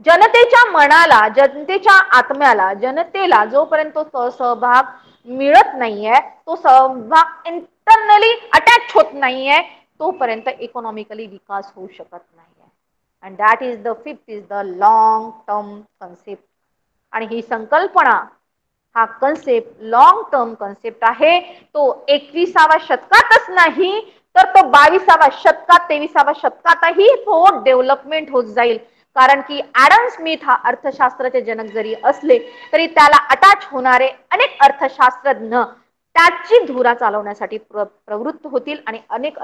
जनतेच्या मनाला, जनतेच्या आत्म्याला, जनतेला जोपर्यंत तो सहभाग मिळत नाहीये, तो सहभाग इंटरनली अटॅच होत नाहीये, तोपर्यंत इकॉनॉमिकली विकास होऊ शकत नाहीये. And that is the fifth is the long term concept. आणि ही संकल्पना, हा कन्सेप्ट लॉंग टर्म कन्सेप्ट आहे. तो 21व्या शतकातच नाही तर तो 22व्या शतकात, 23व्या शतकातही तो डेव्हलपमेंट होत जाईल. कारण की ॲडम स्मिथ हा अर्थशास्त्राचे जनक जरी असले तरी त्याला अटॅच होणारे अनेक अर्थशास्त्रज्ञ त्याची धुरा चालवण्यासाठी प्रवृत्त होतील आणि अनेक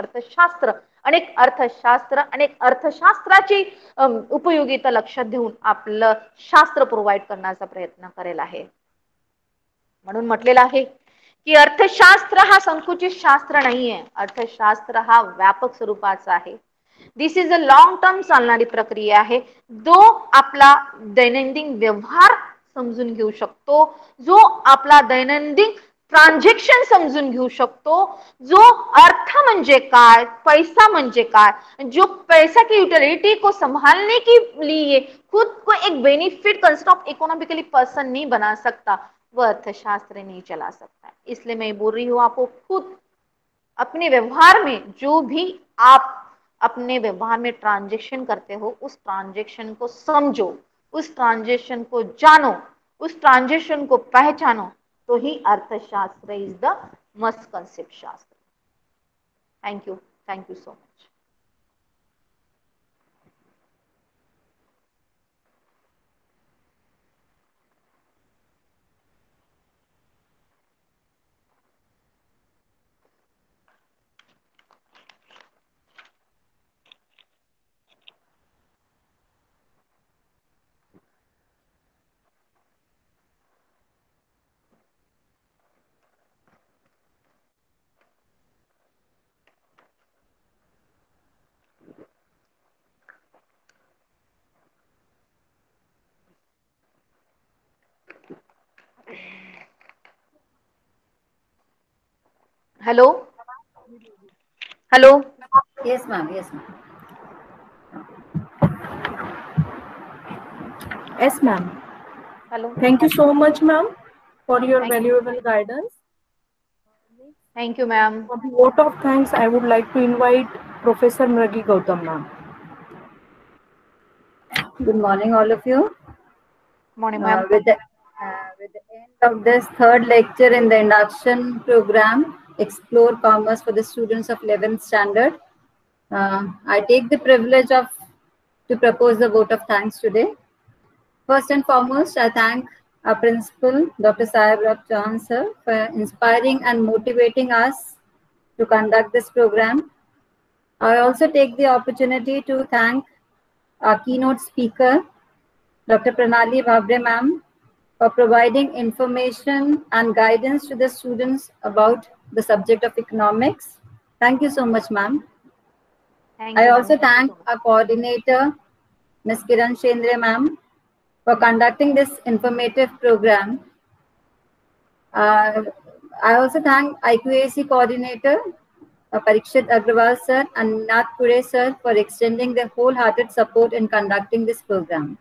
अर्थशास्त्राची उपयोगिता लक्षात घेऊन आपलं शास्त्र प्रोव्हाइड करण्याचा प्रयत्न करेल आहे. म्हणून म्हटलेलं आहे की अर्थशास्त्र हा संकुचित शास्त्र नाहीये, अर्थशास्त्र हा व्यापक स्वरूपाचा आहे. This is a long term चालणारी प्रक्रिया आहे, जो आपला दैनंदिन व्यवहार समजून घेऊ शकतो, जो आपला दैनंदिन ट्रांजेक्शन समजून घेऊ शकतो, जो अर्थ म्हणजे काय, पैसा म्हणजे काय, जो पैसा की यूटिलिटी को संभालने के लिए खुद को एक benefit concept of economically person नहीं बना सकता, वह अर्थशास्त्र नहीं चला सकता. इसलिए मैं बोल रही हूँ आपको, खुद अपने व्यवहार में जो भी आप अपने व्यवहार में ट्रांजेक्शन करते हो, उस ट्रांजेक्शन को समझो, उस ट्रांजेक्शन को जानो, उस ट्रांजेक्शन को पहचानो, तो ही अर्थशास्त्र इज द मस्ट कंसेप्ट शास्त्र. Thank you so much. Hello hello. Yes, ma'am. Yes, ma'am. Yes, ma'am. Hello. Thank you so much, ma'am, for your thank you valuable guidance. Thank you ma'am. For the vote of thanks, I would like to invite Professor Mragi Gautam, ma'am. Good morning, all of you. Morning ma'am. With the end of this third lecture in the induction program, Explore Commerce for the students of 11th standard, I take the privilege to propose the vote of thanks today. First and foremost, I thank our principal, Dr. Saib Rab Chauhan sir, for inspiring and motivating us to conduct this program. I also take the opportunity to thank our keynote speaker, Dr. Pranali Bhavre ma'am, for providing information and guidance to the students about the subject of economics. Thank you so much, ma'am. I also thank our coordinator, Ms. Kiran Shendre ma'am, for conducting this informative program. I also thank IQAC coordinator, Parikshit Agrawal sir and Nath Pure sir for extending their wholehearted support in conducting this program.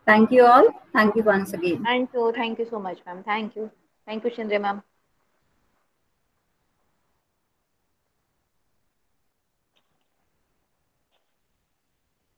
Thank you all. Thank you once again. Thank you so much ma'am. Thank you. Thank you Shinde ma'am.